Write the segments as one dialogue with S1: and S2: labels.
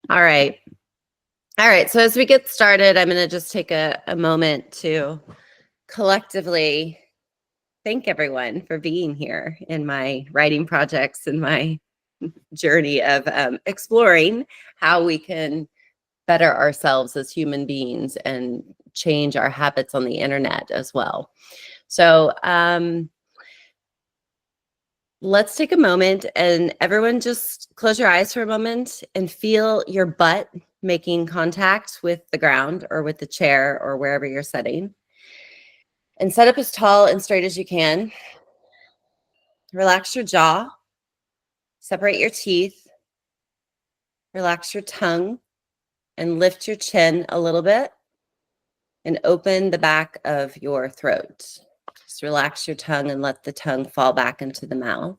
S1: All right. All right. So as we get started, I'm going to just take a moment to collectively thank everyone for being here in my writing projects and my journey of exploring how we can better ourselves as human beings and change our habits on the internet as well. So let's take a moment and everyone just close your eyes for a moment and feel your butt making contact with the ground or with the chair or wherever you're sitting. And sit up as tall and straight as you can. Relax your jaw. Separate your teeth. Relax your tongue and lift your chin a little bit and open the back of your throat. Just relax your tongue and let the tongue fall back into the mouth.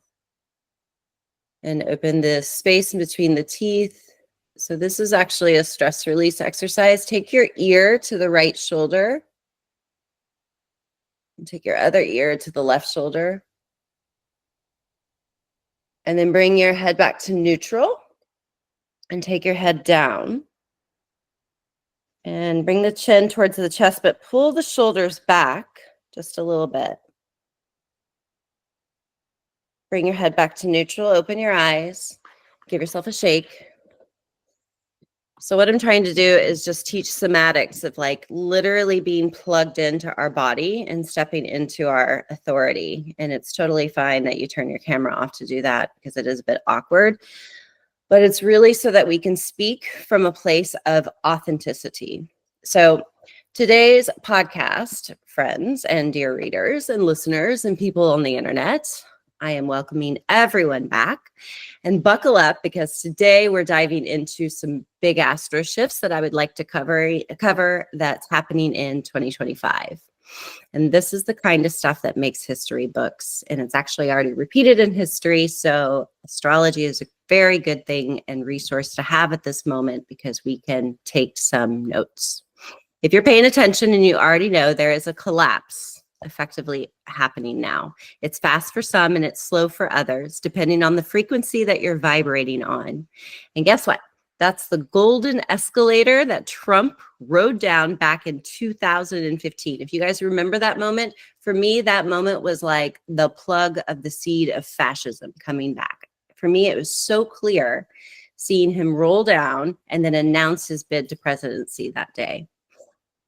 S1: And open the space in between the teeth. So this is actually a stress release exercise. Take your ear to the right shoulder. And take your other ear to the left shoulder. And then bring your head back to neutral. And take your head down. And bring the chin towards the chest, but pull the shoulders back just a little bit. Bring your head back to neutral. Open your eyes. Give yourself a shake. So what I'm trying to do is just teach somatics of like literally being plugged into our body and stepping into our authority. And it's totally fine that you turn your camera off to do that because it is a bit awkward. But it's really so that we can speak from a place of authenticity. So today's podcast, friends and dear readers and listeners and people on the internet, I am welcoming everyone back and buckle up because today we're diving into some big astro shifts that I would like to cover that's happening in 2025. And this is the kind of stuff that makes history books. And it's actually already repeated in history. So astrology is a very good thing and resource to have at this moment because we can take some notes. If you're paying attention and you already know, there is a collapse effectively happening now. It's fast for some and it's slow for others, depending on the frequency that you're vibrating on. And guess what? That's the golden escalator that Trump rode down back in 2015. If you guys remember that moment, for me, that moment was like the plug of the seed of fascism coming back. For me, it was so clear seeing him roll down and then announce his bid to presidency that day.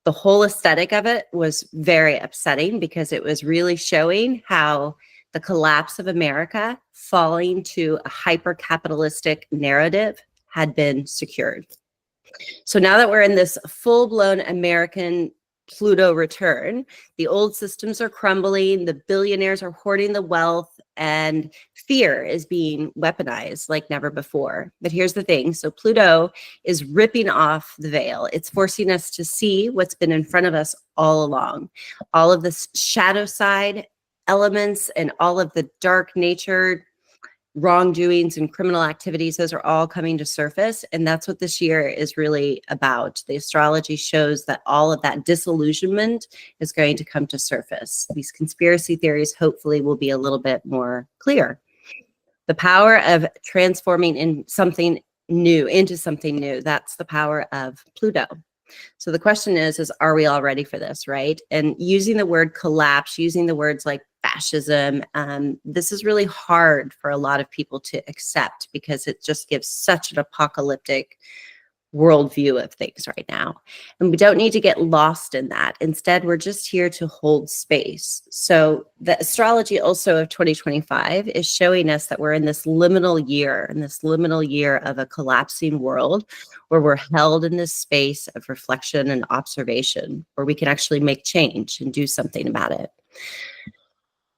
S1: The whole aesthetic of it was very upsetting because it was really showing how the collapse of America falling to a hyper-capitalistic narrative had been secured. So now that we're in this full-blown American Pluto return, the old systems are crumbling, the billionaires are hoarding the wealth, and fear is being weaponized like never before. But here's the thing. So Pluto is ripping off the veil. It's forcing us to see what's been in front of us all along. All of the shadow side elements and all of the dark nature wrongdoings and criminal activities, those are all coming to surface. And that's what this year is really about. The astrology shows that all of that disillusionment is going to come to surface. These conspiracy theories hopefully will be a little bit more clear. The power of transforming into something new, that's the power of Pluto. So the question is are we all ready for this, right? And using the word collapse, using the words like fascism, this is really hard for a lot of people to accept because it just gives such an apocalyptic worldview of things right now. And we don't need to get lost in that. Instead, we're just here to hold space. So the astrology also of 2025 is showing us that we're in this liminal year of a collapsing world where we're held in this space of reflection and observation where we can actually make change and do something about it.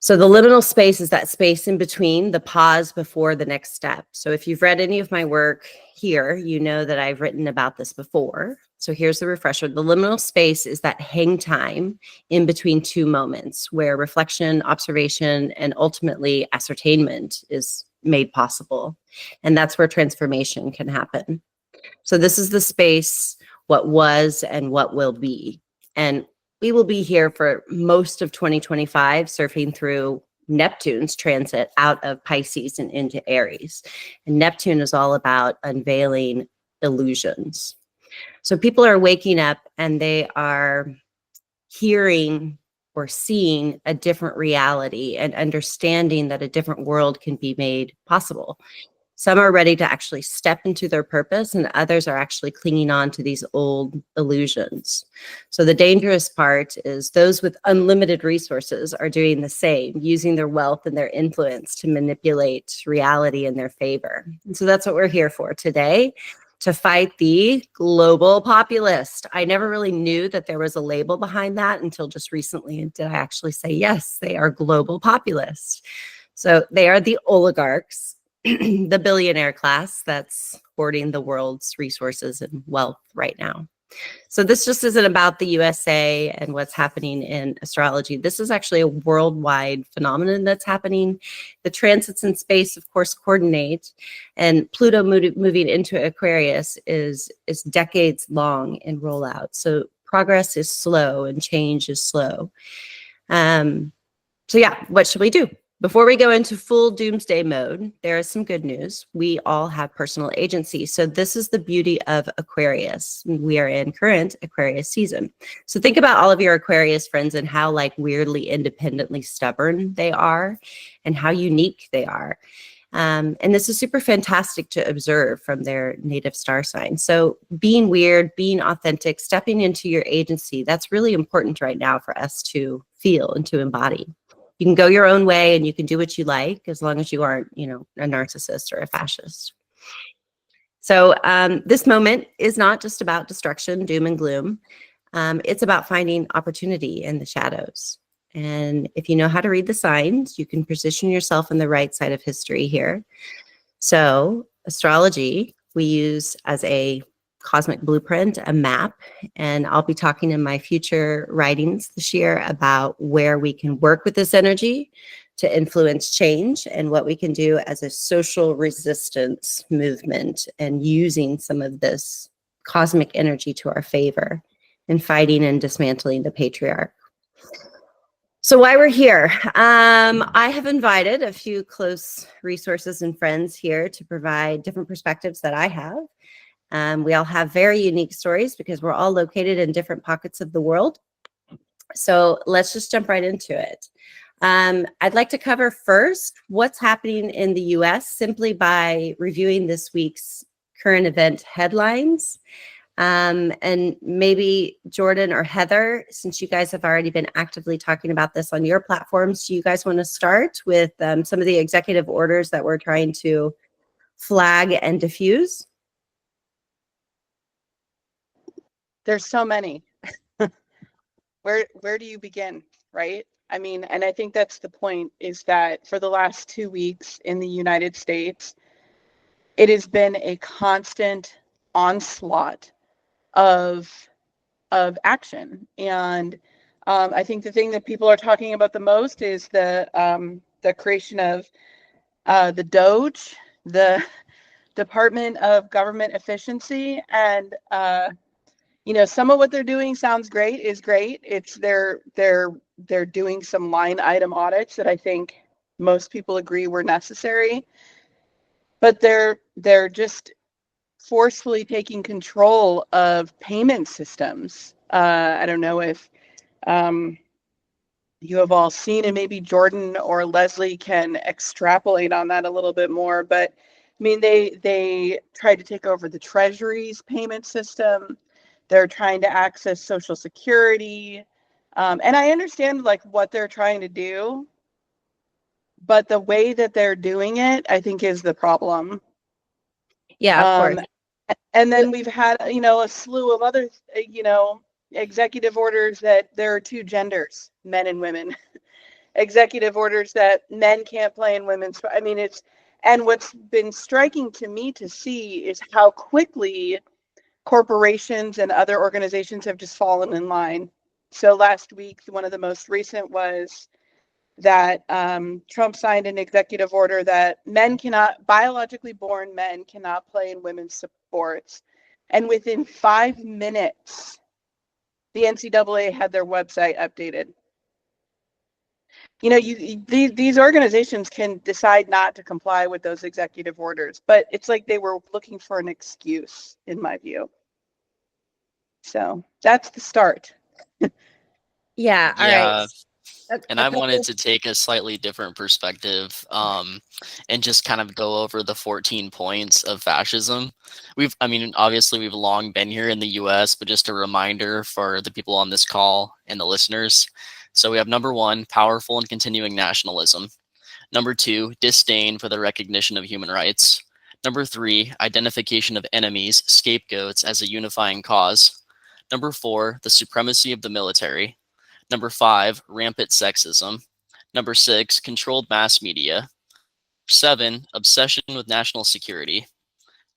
S1: So the liminal space is that space in between, the pause before the next step. So if you've read any of my work here, you know that I've written about this before. So here's the refresher. The liminal space is that hang time in between two moments where reflection, observation, and ultimately ascertainment is made possible. And that's where transformation can happen. So this is the space, what was and what will be. And we will be here for most of 2025, surfing through Neptune's transit out of Pisces and into Aries. And Neptune is all about unveiling illusions. So people are waking up and they are hearing or seeing a different reality and understanding that a different world can be made possible. Some are ready to actually step into their purpose, and others are actually clinging on to these old illusions. So the dangerous part is those with unlimited resources are doing the same, using their wealth and their influence to manipulate reality in their favor. And so that's what we're here for today, to fight the global populist. I never really knew that there was a label behind that until just recently. And did I actually say, yes, they are global populists. So they are the oligarchs, the billionaire class that's hoarding the world's resources and wealth right now. So this just isn't about the USA and what's happening in astrology. This is actually a worldwide phenomenon that's happening. The transits in space, of course, coordinate, and Pluto moving into Aquarius is decades long in rollout. So progress is slow and change is slow. So yeah, what should we do? Before we go into full doomsday mode, there is some good news. We all have personal agency. So this is the beauty of Aquarius. We are in current Aquarius season. So think about all of your Aquarius friends and how like weirdly independently stubborn they are and how unique they are. And this is super fantastic to observe from their native star sign. So being weird, being authentic, stepping into your agency, that's really important right now for us to feel and to embody. You can go your own way and you can do what you like as long as you aren't, a narcissist or a fascist. So this moment is not just about destruction, doom and gloom. It's about finding opportunity in the shadows. And if you know how to read the signs, you can position yourself on the right side of history here. So astrology, we use as a cosmic blueprint, a map, and I'll be talking in my future writings this year about where we can work with this energy to influence change and what we can do as a social resistance movement and using some of this cosmic energy to our favor in fighting and dismantling the patriarch. So why we're here, I have invited a few close resources and friends here to provide different perspectives that I have. We all have very unique stories because we're all located in different pockets of the world. So let's just jump right into it. I'd like to cover first what's happening in the US simply by reviewing this week's current event headlines. And maybe Jordan or Heather, since you guys have already been actively talking about this on your platforms, do you guys want to start with some of the executive orders that we're trying to flag and diffuse?
S2: There's so many. Where do you begin, right? I mean, and I think that's the point, is that for the last 2 weeks in the United States, it has been a constant onslaught of action. And I think the thing that people are talking about the most is the creation of the DOGE, the Department of Government Efficiency, and some of what they're doing sounds great. It's they're doing some line item audits that I think most people agree were necessary, but they're just forcefully taking control of payment systems. I don't know if you have all seen, and maybe Jordan or Leslie can extrapolate on that a little bit more, but I mean, they tried to take over the Treasury's payment system. They're trying to access Social Security. And I understand like what they're trying to do, but the way that they're doing it, I think, is the problem.
S1: Yeah, of course.
S2: And then we've had, a slew of other, executive orders that there are two genders, men and women. Executive orders that men can't play in women's. I mean, and what's been striking to me to see is how quickly corporations and other organizations have just fallen in line. So last week, one of the most recent was that Trump signed an executive order that biologically born men cannot play in women's sports. And within 5 minutes, the NCAA had their website updated. these organizations can decide not to comply with those executive orders, but it's like they were looking for an excuse, in my view. So that's the start.
S1: Yeah. All
S3: Yeah.
S1: right.
S3: And I wanted to take a slightly different perspective, and just kind of go over the 14 points of fascism. Obviously we've long been here in the US, but just a reminder for the people on this call and the listeners. So we have number 1, powerful and continuing nationalism. Number 2, disdain for the recognition of human rights. Number 3, identification of enemies, scapegoats as a unifying cause. Number 4, the supremacy of the military. Number 5, rampant sexism. Number 6, controlled mass media. 7, obsession with national security.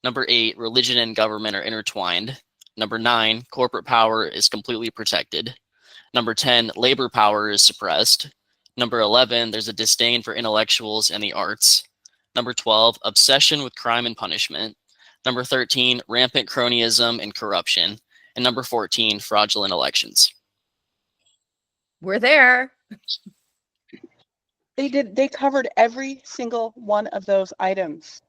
S3: Number 8, religion and government are intertwined. Number 9, corporate power is completely protected. Number 10, labor power is suppressed. Number 11, there's a disdain for intellectuals and the arts. Number 12, obsession with crime and punishment. Number 13, rampant cronyism and corruption. And number 14, fraudulent elections.
S1: We're there.
S2: They covered every single one of those items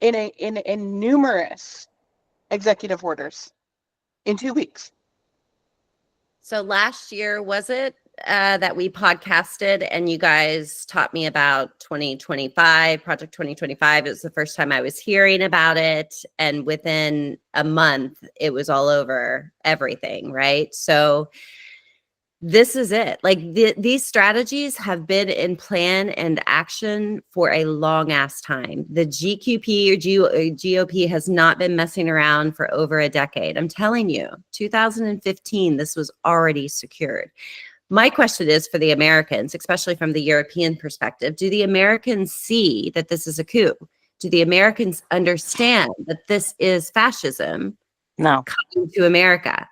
S2: in numerous executive orders in 2 weeks.
S1: So last year, was it that we podcasted and you guys taught me about 2025, Project 2025? It was the first time I was hearing about it. And within a month, it was all over everything, right? So this is it. Like these strategies have been in plan and action for a long ass time. The GQP or GOP has not been messing around for over a decade. I'm telling you, 2015, this was already secured. My question is for the Americans, especially from the European perspective, do the Americans see that this is a coup? Do the Americans understand that this is fascism?
S4: No.
S1: Coming to America?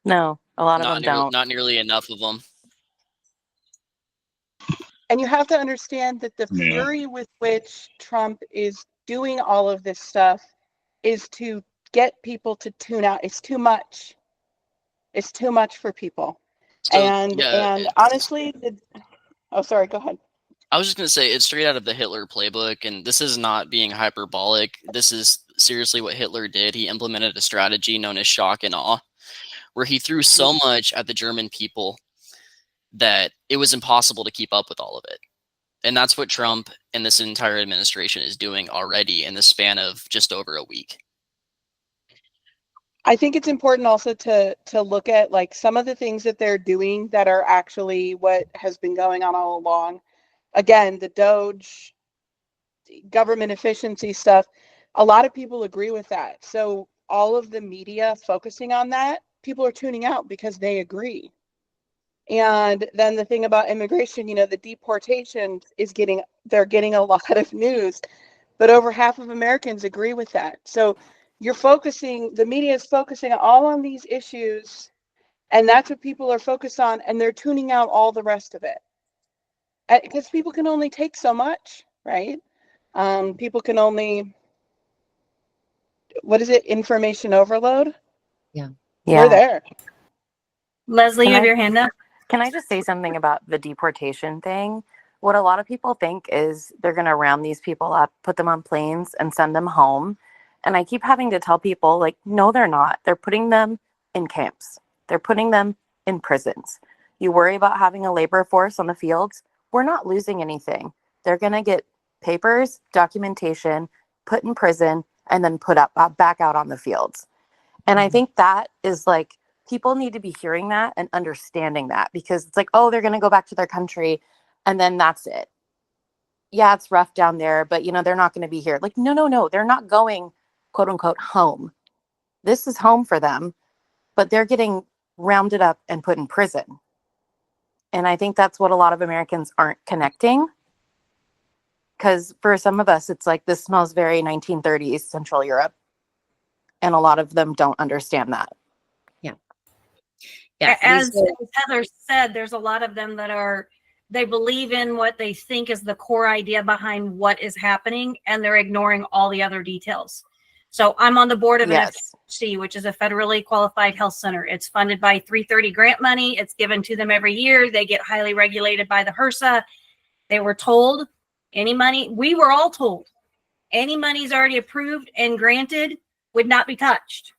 S4: No. A lot of them don't.
S3: Not nearly enough of them.
S2: And you have to understand that the fury with which Trump is doing all of this stuff is to get people to tune out. It's too much. It's too much for people.
S3: So,
S2: and honestly, sorry, go ahead.
S3: I was just going to say, it's straight out of the Hitler playbook, and this is not being hyperbolic. This is seriously what Hitler did. He implemented a strategy known as shock and awe, where he threw so much at the German people that it was impossible to keep up with all of it. And that's what Trump and this entire administration is doing already in the span of just over a week.
S2: I think it's important also to look at like some of the things that they're doing that are actually what has been going on all along. Again, the Doge, government efficiency stuff, a lot of people agree with that. So all of the media focusing on that, people are tuning out because they agree. And then the thing about immigration, the deportation they're getting a lot of news, but over half of Americans agree with that. So the media is focusing all on these issues, and that's what people are focused on, and they're tuning out all the rest of it. Because people can only take so much, right? People can only, information overload?
S1: Yeah.
S2: We're there.
S5: Leslie, you have your hand up?
S4: Can I just say something about the deportation thing? What a lot of people think is they're going to round these people up, put them on planes, and send them home. And I keep having to tell people, like, no, they're not. They're putting them in camps. They're putting them in prisons. You worry about having a labor force on the fields. We're not losing anything. They're going to get papers, documentation, put in prison, and then put back out on the fields. And I think that is like, people need to be hearing that and understanding that, because it's like, oh, they're going to go back to their country and then that's it. Yeah, it's rough down there, but they're not going to be here. Like, no, they're not going, quote unquote, home. This is home for them, but they're getting rounded up and put in prison. And I think that's what a lot of Americans aren't connecting. Because for some of us, it's like, this smells very 1930s Central Europe. And a lot of them don't understand that.
S1: Yeah.
S5: As Heather said, there's a lot of them that they believe in what they think is the core idea behind what is happening, and they're ignoring all the other details. So I'm on the board of
S4: Yes.
S5: FQHC, which is a federally qualified health center. It's funded by 330 grant money. It's given to them every year. They get highly regulated by the HRSA. They were told any money, we were all told, any money's already approved and granted would not be touched.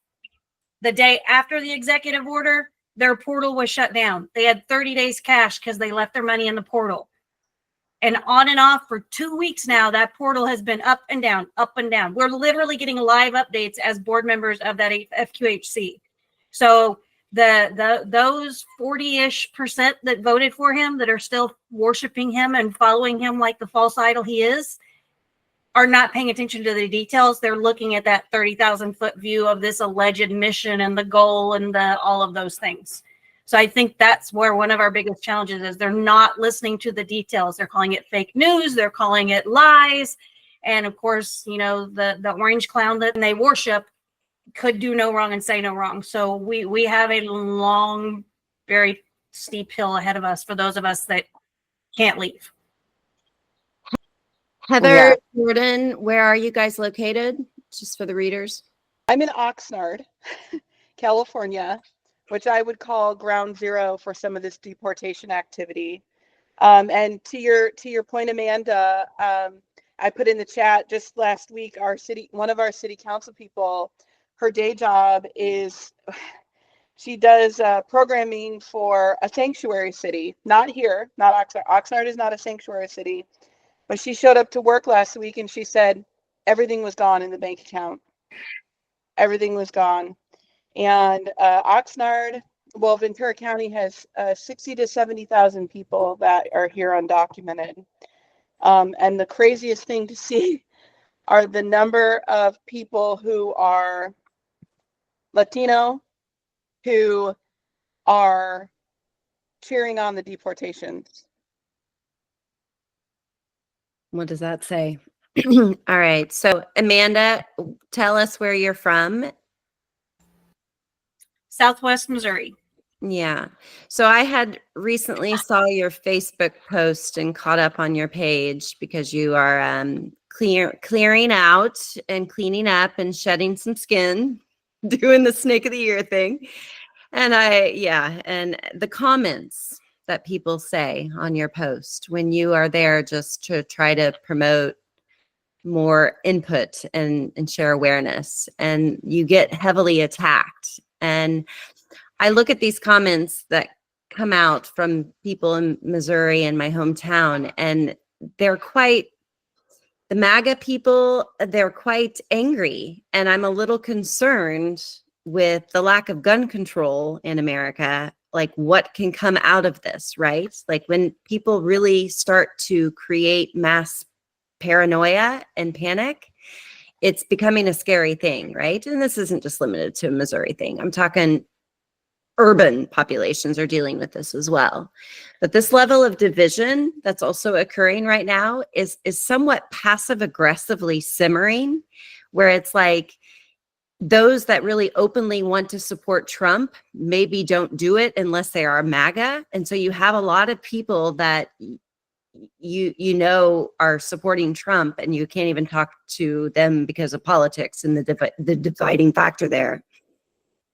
S5: The day after the executive order, their portal was shut down. They had 30 days cash because they left their money in the portal. And on and off for 2 weeks now, that portal has been up and down, up and down. We're literally getting live updates as board members of that FQHC. So those 40-ish% that voted for him, that are still worshiping him and following him like the false idol he is, are not paying attention to the details. They're looking at that 30,000-foot view of this alleged mission and the goal and all of those things. So I think that's where one of our biggest challenges is. They're not listening to the details. They're calling it fake news. They're calling it lies. And of course, you know, the orange clown that they worship could do no wrong and say no wrong. So we have a long, very steep hill ahead of us for those of us that can't leave.
S1: Heather, Jordan, where are you guys located? Just for the readers.
S2: I'm in Oxnard, California, which I would call ground zero for some of this deportation activity. And to your point, Amanda, I put in the chat just last week, one of our city council people, her day job is, she does programming for a sanctuary city, not here, not Oxnard. Oxnard is not a sanctuary city, but she showed up to work last week and she said everything was gone in the bank account. Everything was gone. And Oxnard, well, Ventura County has 60 to 70,000 people that are here undocumented. And the craziest thing to see are the number of people who are Latino who are cheering on the deportations.
S1: What does that say? All right. So Amanda, tell us where you're from.
S5: Southwest Missouri.
S1: Yeah. So I had recently saw your Facebook post and caught up on your page because you are clearing out and cleaning up and shedding some skin, doing the snake of the year thing. And and the comments that people say on your post when you are there just to try to promote more input and share awareness, and you get heavily attacked. And I look at these comments that come out from people in Missouri and my hometown, and they're quite, the MAGA people, they're quite angry. And I'm a little concerned with the lack of gun control in America, like what can come out of this, right? Like when people really start to create mass paranoia and panic, it's becoming a scary thing, right? And this isn't just limited to a Missouri thing. I'm talking urban populations are dealing with this as well. But this level of division that's also occurring right now is somewhat passive aggressively simmering, where it's like those that really openly want to support Trump maybe don't do it unless they are MAGA. And so you have a lot of people that you know are supporting Trump, and you can't even talk to them because of politics and the dividing factor there.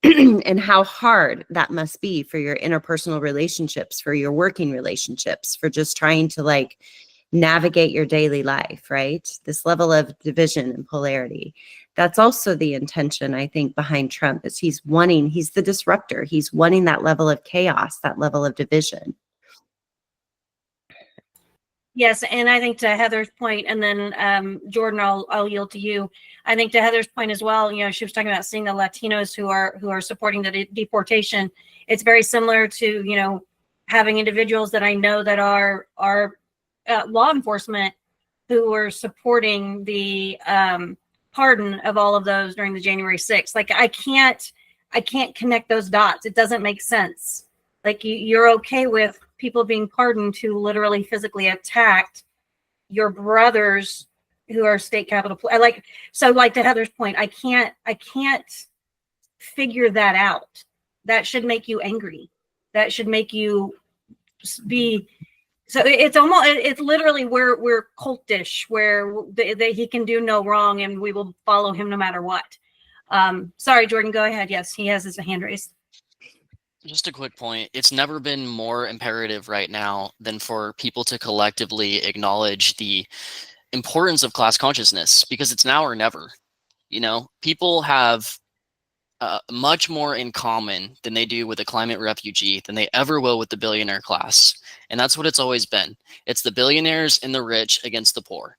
S1: And how hard that must be for your interpersonal relationships, for your working relationships, for just trying to like navigate your daily life, right? This level of division and polarity. That's also the intention, I think, behind Trump, is he's the disruptor. He's wanting that level of chaos, that level of division.
S5: Yes, and I think to Heather's point, and then Jordan, I'll yield to you. I think to Heather's point as well, you know, she was talking about seeing the Latinos who are supporting the deportation. It's very similar to, you know, having individuals that I know that are law enforcement who are supporting the pardon of all of those during the January 6th. Like I can't connect those dots. It doesn't make sense. Like you're okay with people being pardoned who literally physically attacked your brothers who are state capitol. Like to Heather's point, I can't figure that out. That should make you angry. That should make you be. So it's literally we're cultish, where he can do no wrong and we will follow him no matter what. Sorry, Jordan, go ahead. Yes, he has his hand raised.
S3: Just a quick point. It's never been more imperative right now than for people to collectively acknowledge the importance of class consciousness, because it's now or never. You know, people have much more in common than they do with a climate refugee than they ever will with the billionaire class. And that's what it's always been. It's the billionaires and the rich against the poor.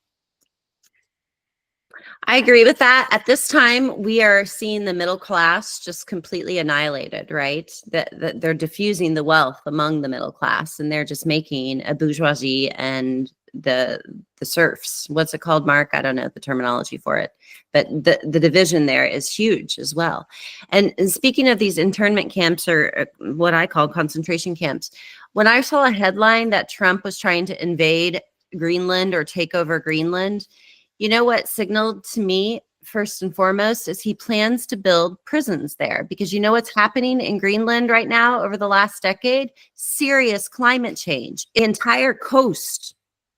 S1: I agree with that. At this time, we are seeing the middle class just completely annihilated, right? That they're diffusing the wealth among the middle class, and they're just making a bourgeoisie and the serfs. What's it called, Mark? I don't know the terminology for it, but the division there is huge as well. And speaking of these internment camps, or what I call concentration camps, when I saw a headline that Trump was trying to invade Greenland or take over Greenland, you know what signaled to me first and foremost is he plans to build prisons there, because you know what's happening in Greenland right now over the last decade? Serious climate change. The entire coast,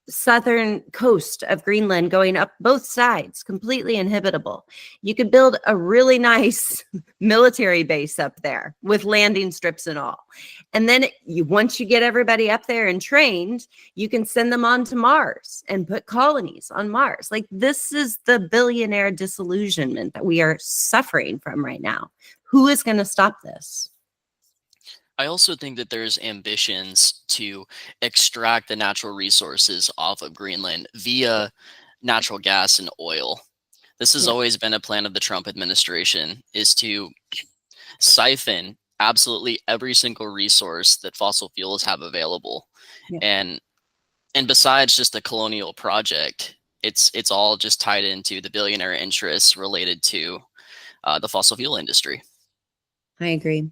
S1: southern coast of Greenland, going up both sides, completely inhabitable. You could build a really nice military base up there with landing strips and all. And then once you get everybody up there and trained, you can send them on to Mars and put colonies on Mars. Like, this is the billionaire disillusionment that we are suffering from right now. Who is going to stop this?
S3: I also think that there's ambitions to extract the natural resources off of Greenland via natural gas and oil. This has always been a plan of the Trump administration, is to siphon absolutely every single resource that fossil fuels have available. And besides just the colonial project, it's all just tied into the billionaire interests related to the fossil fuel industry.
S1: I agree.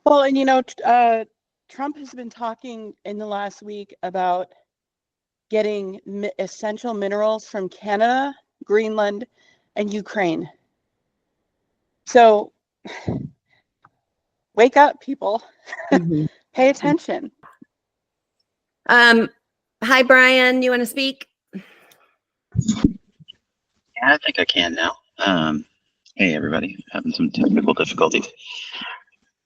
S2: Well, and Trump has been talking in the last week about getting essential minerals from Canada, Greenland, and Ukraine. So wake up, people.
S1: Mm-hmm.
S2: Pay attention.
S1: Hi, Brian. You want to speak?
S6: Yeah, I think I can now. Hey, everybody. Having some technical difficulties.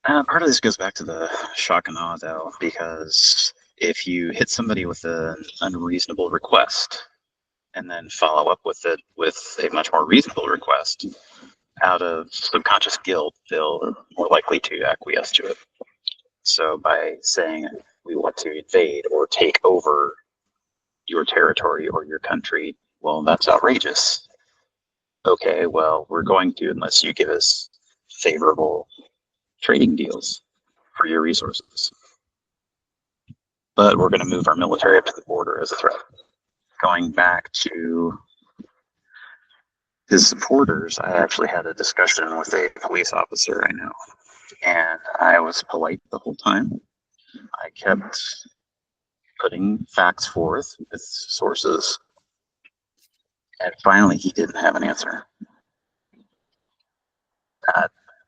S6: Part of this goes back to the shock and awe, though, because if you hit somebody with an unreasonable request and then follow up with it with a much more reasonable request, out of subconscious guilt, they're more likely to acquiesce to it. So by saying we want to invade or take over your territory or your country, well, that's outrageous. Okay, well, we're going to, unless you give us favorable trading deals for your resources. But we're going to move our military up to the border as a threat. Going back to his supporters, I actually had a discussion with a police officer I know, and I was polite the whole time. I kept putting facts forth with sources, and finally he didn't have an answer.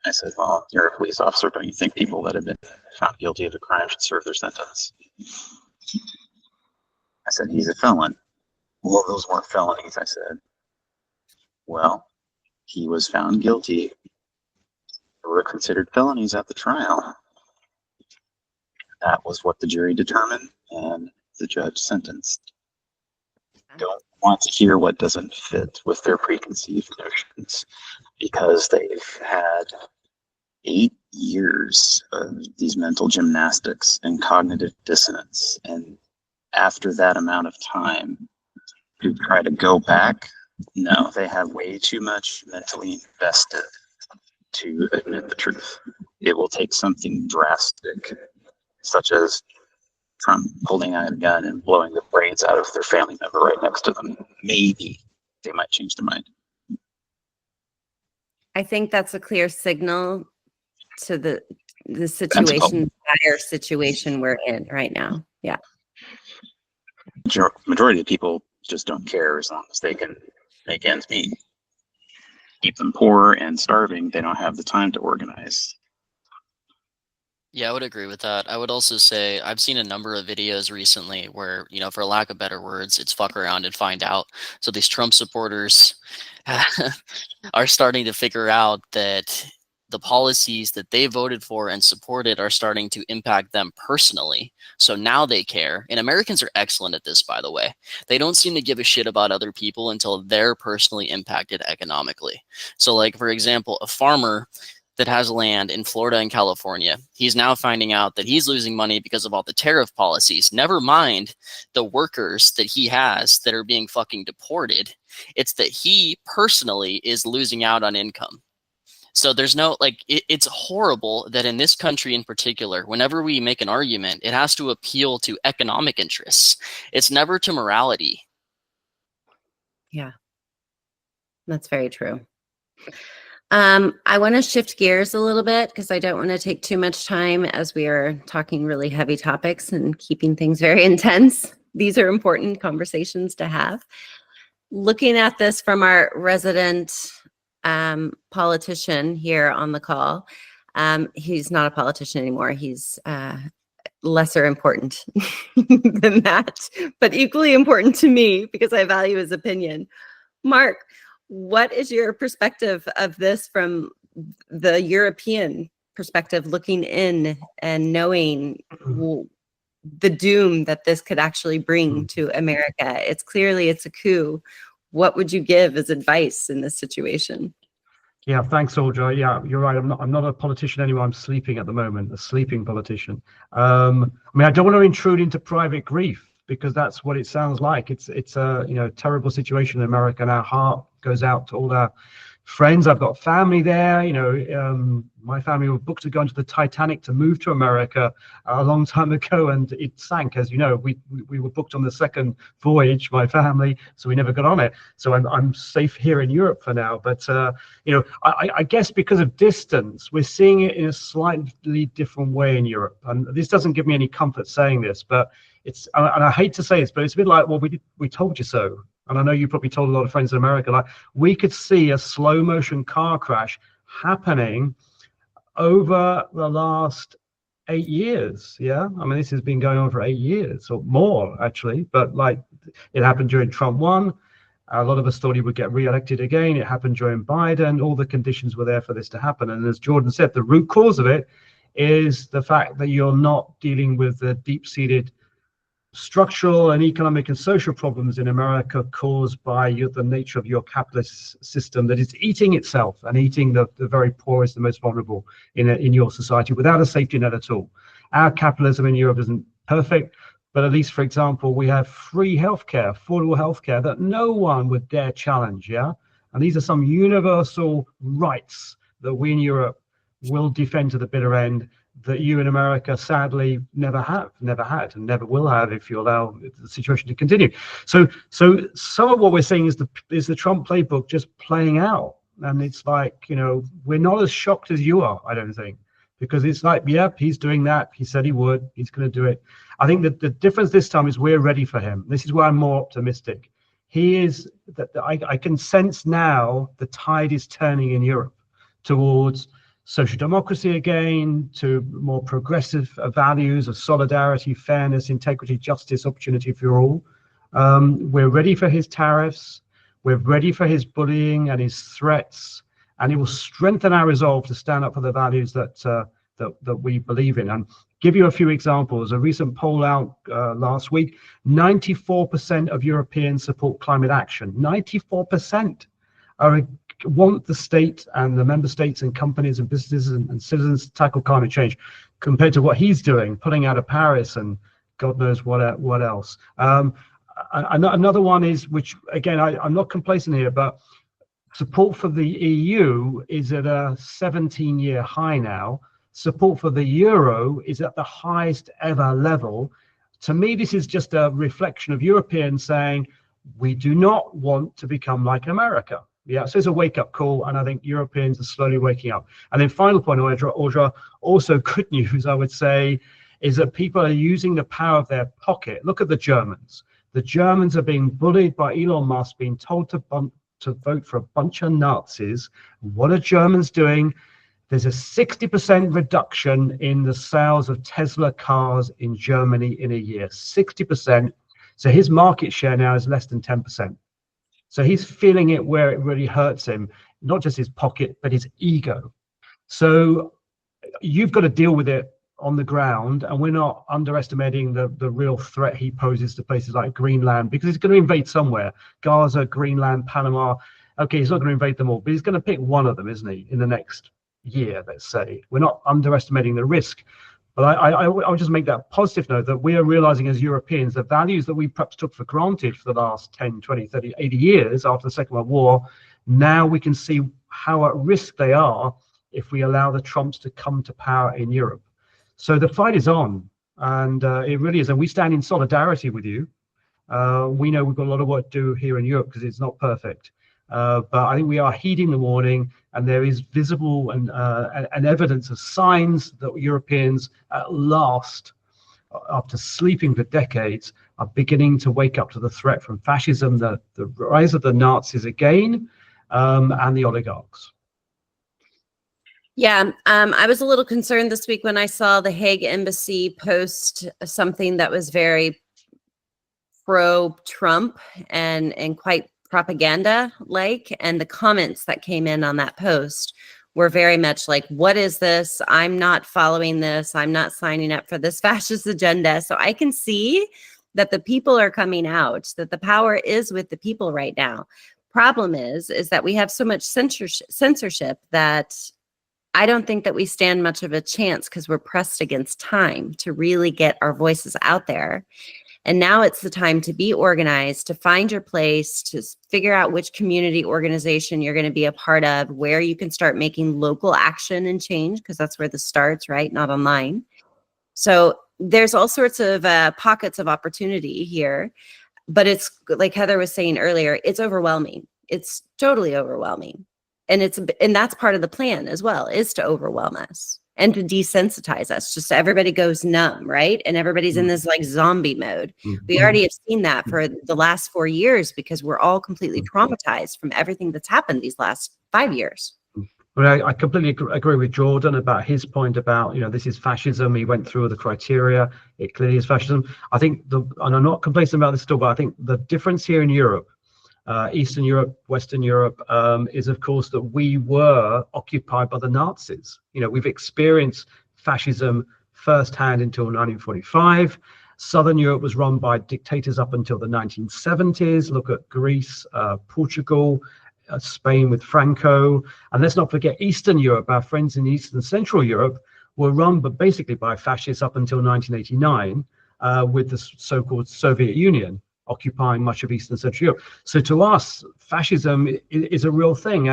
S6: I said, well, you're a police officer. Don't you think people that have been found guilty of a crime should serve their sentence? I said, he's a felon. Well, those weren't felonies, I said. Well, he was found guilty. They were considered felonies at the trial. That was what the jury determined, and the judge sentenced. Don't want to hear what doesn't fit with their preconceived notions, because they've had 8 years of these mental gymnastics and cognitive dissonance. And after that amount of time, to try to go back, no, they have way too much mentally invested to admit the truth. It will take something drastic, such as Trump holding out a gun and blowing the brains out of their family member right next to them. Maybe they might change their mind.
S1: I think that's a clear signal to the situation, dire situation we're in right now. Yeah.
S6: Majority of people just don't care as long as they can make ends meet. Keep them poor and starving, they don't have the time to organize.
S3: Yeah, I would agree with that. I would also say I've seen a number of videos recently where, for lack of better words, it's fuck around and find out. So these Trump supporters are starting to figure out that the policies that they voted for and supported are starting to impact them personally. So now they care. And Americans are excellent at this, by the way. They don't seem to give a shit about other people until they're personally impacted economically. So, like, for example, a farmer that has land in Florida and California, he's now finding out that he's losing money because of all the tariff policies. Never mind the workers that he has that are being fucking deported. It's that he personally is losing out on income. So there's no, like, it's horrible that in this country in particular, whenever we make an argument, it has to appeal to economic interests. It's never to morality.
S1: Yeah, that's very true. I want to shift gears a little bit because I don't want to take too much time as we are talking really heavy topics and keeping things very intense. These are important conversations to have. Looking at this from our resident politician here on the call, he's not a politician anymore. He's lesser important than that, but equally important to me because I value his opinion. Mark, what is your perspective of this from the European perspective, looking in and knowing the doom that this could actually bring to America? It's a coup. What would you give as advice in this situation?
S7: Yeah, thanks, Audra. Yeah, you're right. I'm not a politician anymore. I'm sleeping at the moment, a sleeping politician. I mean, I don't want to intrude into private grief because that's what it sounds like. It's a terrible situation in America, and our heart goes out to all our friends. I've got family there. My family were booked to go into the Titanic to move to America a long time ago, and it sank. As you know, we were booked on the second voyage, my family, so we never got on it. So I'm safe here in Europe for now. But I guess because of distance, we're seeing it in a slightly different way in Europe. And this doesn't give me any comfort saying this, but it's, and I hate to say this, but it's a bit like, well, we told you so. And I know you probably told a lot of friends in America, like, we could see a slow motion car crash happening over the last 8 years. Yeah, I mean, this has been going on for 8 years or more, actually. But like, it happened during Trump 1. A lot of us thought he would get re-elected again. It happened during Biden. All the conditions were there for this to happen. And as Jordan said, the root cause of it is the fact that you're not dealing with the deep-seated structural and economic and social problems in America caused by the nature of your capitalist system that is eating itself and eating the very poorest, the most vulnerable in your society without a safety net at all. Our capitalism in Europe isn't perfect, but at least, for example, we have free healthcare, affordable healthcare that no one would dare challenge. Yeah, and these are some universal rights that we in Europe will defend to the bitter end, that you in America sadly never had, and never will have if you allow the situation to continue. So some of what we're seeing is the Trump playbook just playing out, and it's like, we're not as shocked as you are, I don't think, because it's like, yep, he's doing that. He said he would. He's going to do it. I think that the difference this time is we're ready for him. This is where I'm more optimistic. He is that I can sense now the tide is turning in Europe towards social democracy again, to more progressive values of solidarity, fairness, integrity, justice, opportunity for all. We're ready for his tariffs. We're ready for his bullying and his threats, and it will strengthen our resolve to stand up for the values that we believe in. And give you a few examples. A recent poll out last week: 94% of Europeans support climate action. 94% want the state and the member states and companies and businesses and citizens to tackle climate change, compared to what he's doing, pulling out of Paris and God knows what else. Another one is, which again, I'm not complacent here, but support for the EU is at a 17-year high now. Support for the euro is at the highest ever level. To me, this is just a reflection of Europeans saying, we do not want to become like America. Yeah, so it's a wake-up call, and I think Europeans are slowly waking up. And then final point, Audra, also good news, I would say, is that people are using the power of their pocket. Look at the Germans. The Germans are being bullied by Elon Musk, being told to vote for a bunch of Nazis. What are Germans doing? There's a 60% reduction in the sales of Tesla cars in Germany in a year. 60%. So his market share now is less than 10%. So he's feeling it where it really hurts him, not just his pocket, but his ego. So you've got to deal with it on the ground, and we're not underestimating the real threat he poses to places like Greenland, because he's going to invade somewhere. Gaza, Greenland, Panama. Okay, he's not going to invade them all, but he's going to pick one of them, isn't he, in the next year, let's say. We're not underestimating the risk. But I would just make that positive note that we are realizing as Europeans the values that we perhaps took for granted for the last 10, 20, 30, 80 years after the Second World War. Now we can see how at risk they are if we allow the Trumps to come to power in Europe. So the fight is on, and it really is. And we stand in solidarity with you. We know we've got a lot of work to do here in Europe because it's not perfect. But I think we are heeding the warning, and there is visible and evidence of signs that Europeans at last, after sleeping for decades, are beginning to wake up to the threat from fascism, the rise of the Nazis again, and the oligarchs.
S1: Yeah, I was a little concerned this week when I saw the Hague Embassy post something that was very pro-Trump and quite propaganda-like, and the comments that came in on that post were very much like, what is this? I'm not following this. I'm not signing up for this fascist agenda. So I can see that the people are coming out, that the power is with the people right now. Problem is that we have so much censorship that I don't think that we stand much of a chance because we're pressed against time to really get our voices out there. And now it's the time to be organized, to find your place, to figure out which community organization you're going to be a part of, where you can start making local action and change, because that's where this starts, right? Not online. So there's all sorts of pockets of opportunity here, but it's like Heather was saying earlier, it's overwhelming. It's totally overwhelming. And that's part of the plan as well, is to overwhelm us and to desensitize us. Just everybody goes numb, right? And everybody's in this like zombie mode. We already have seen that for the last 4 years because we're all completely traumatized from everything that's happened these last 5 years.
S7: Well, I completely agree with Jordan about his point about, this is fascism. He went through the criteria. It clearly is fascism. I think, and I'm not complacent about this still, but I think the difference here in Europe, Eastern Europe, Western Europe, is of course that we were occupied by the Nazis. We've experienced fascism firsthand until 1945. Southern Europe was run by dictators up until the 1970s. Look at Greece, Portugal, Spain with Franco. And let's not forget Eastern Europe. Our friends in Eastern Central Europe were run basically by fascists up until 1989 with the so-called Soviet Union occupying much of Eastern Central Europe. So to us, fascism is a real thing.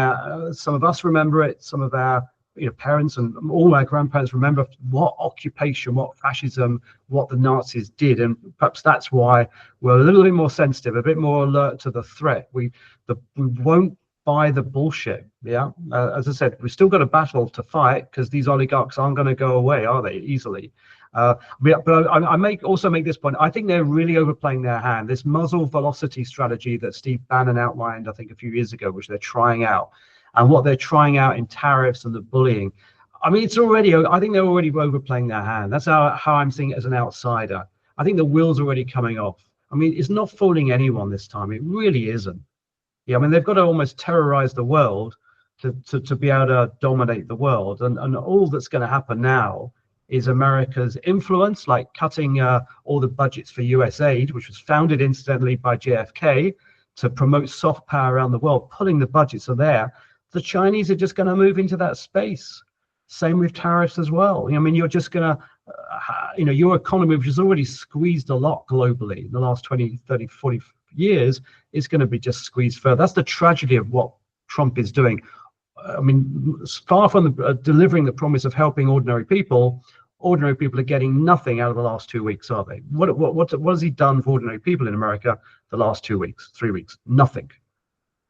S7: Some of us remember it. Some of our parents and all our grandparents remember what occupation, what fascism, what the Nazis did. And perhaps that's why we're a little bit more sensitive, a bit more alert to the threat. We won't buy the bullshit. Yeah. As I said, we've still got a battle to fight because these oligarchs aren't going to go away, are they, easily? But I also make this point. I think they're really overplaying their hand. This muzzle velocity strategy that Steve Bannon outlined, I think, a few years ago, which they're trying out, and what they're trying out in tariffs and the bullying. I mean, I think they're already overplaying their hand. That's how I'm seeing it as an outsider. I think the wheel's already coming off. I mean, it's not fooling anyone this time. It really isn't. Yeah, I mean, they've got to almost terrorize the world to be able to dominate the world. And all that's going to happen now is America's influence, like cutting all the budgets for US aid, which was founded incidentally by JFK to promote soft power around the world, pulling the budgets are there. The Chinese are just going to move into that space. Same with tariffs as well. I mean, you're just going to, your economy, which has already squeezed a lot globally in the last 20, 30, 40 years, is going to be just squeezed further. That's the tragedy of what Trump is doing. I mean, far from delivering the promise of helping ordinary people are getting nothing out of the last 2 weeks, are they? What has he done for ordinary people in America the last 2 weeks, 3 weeks? Nothing.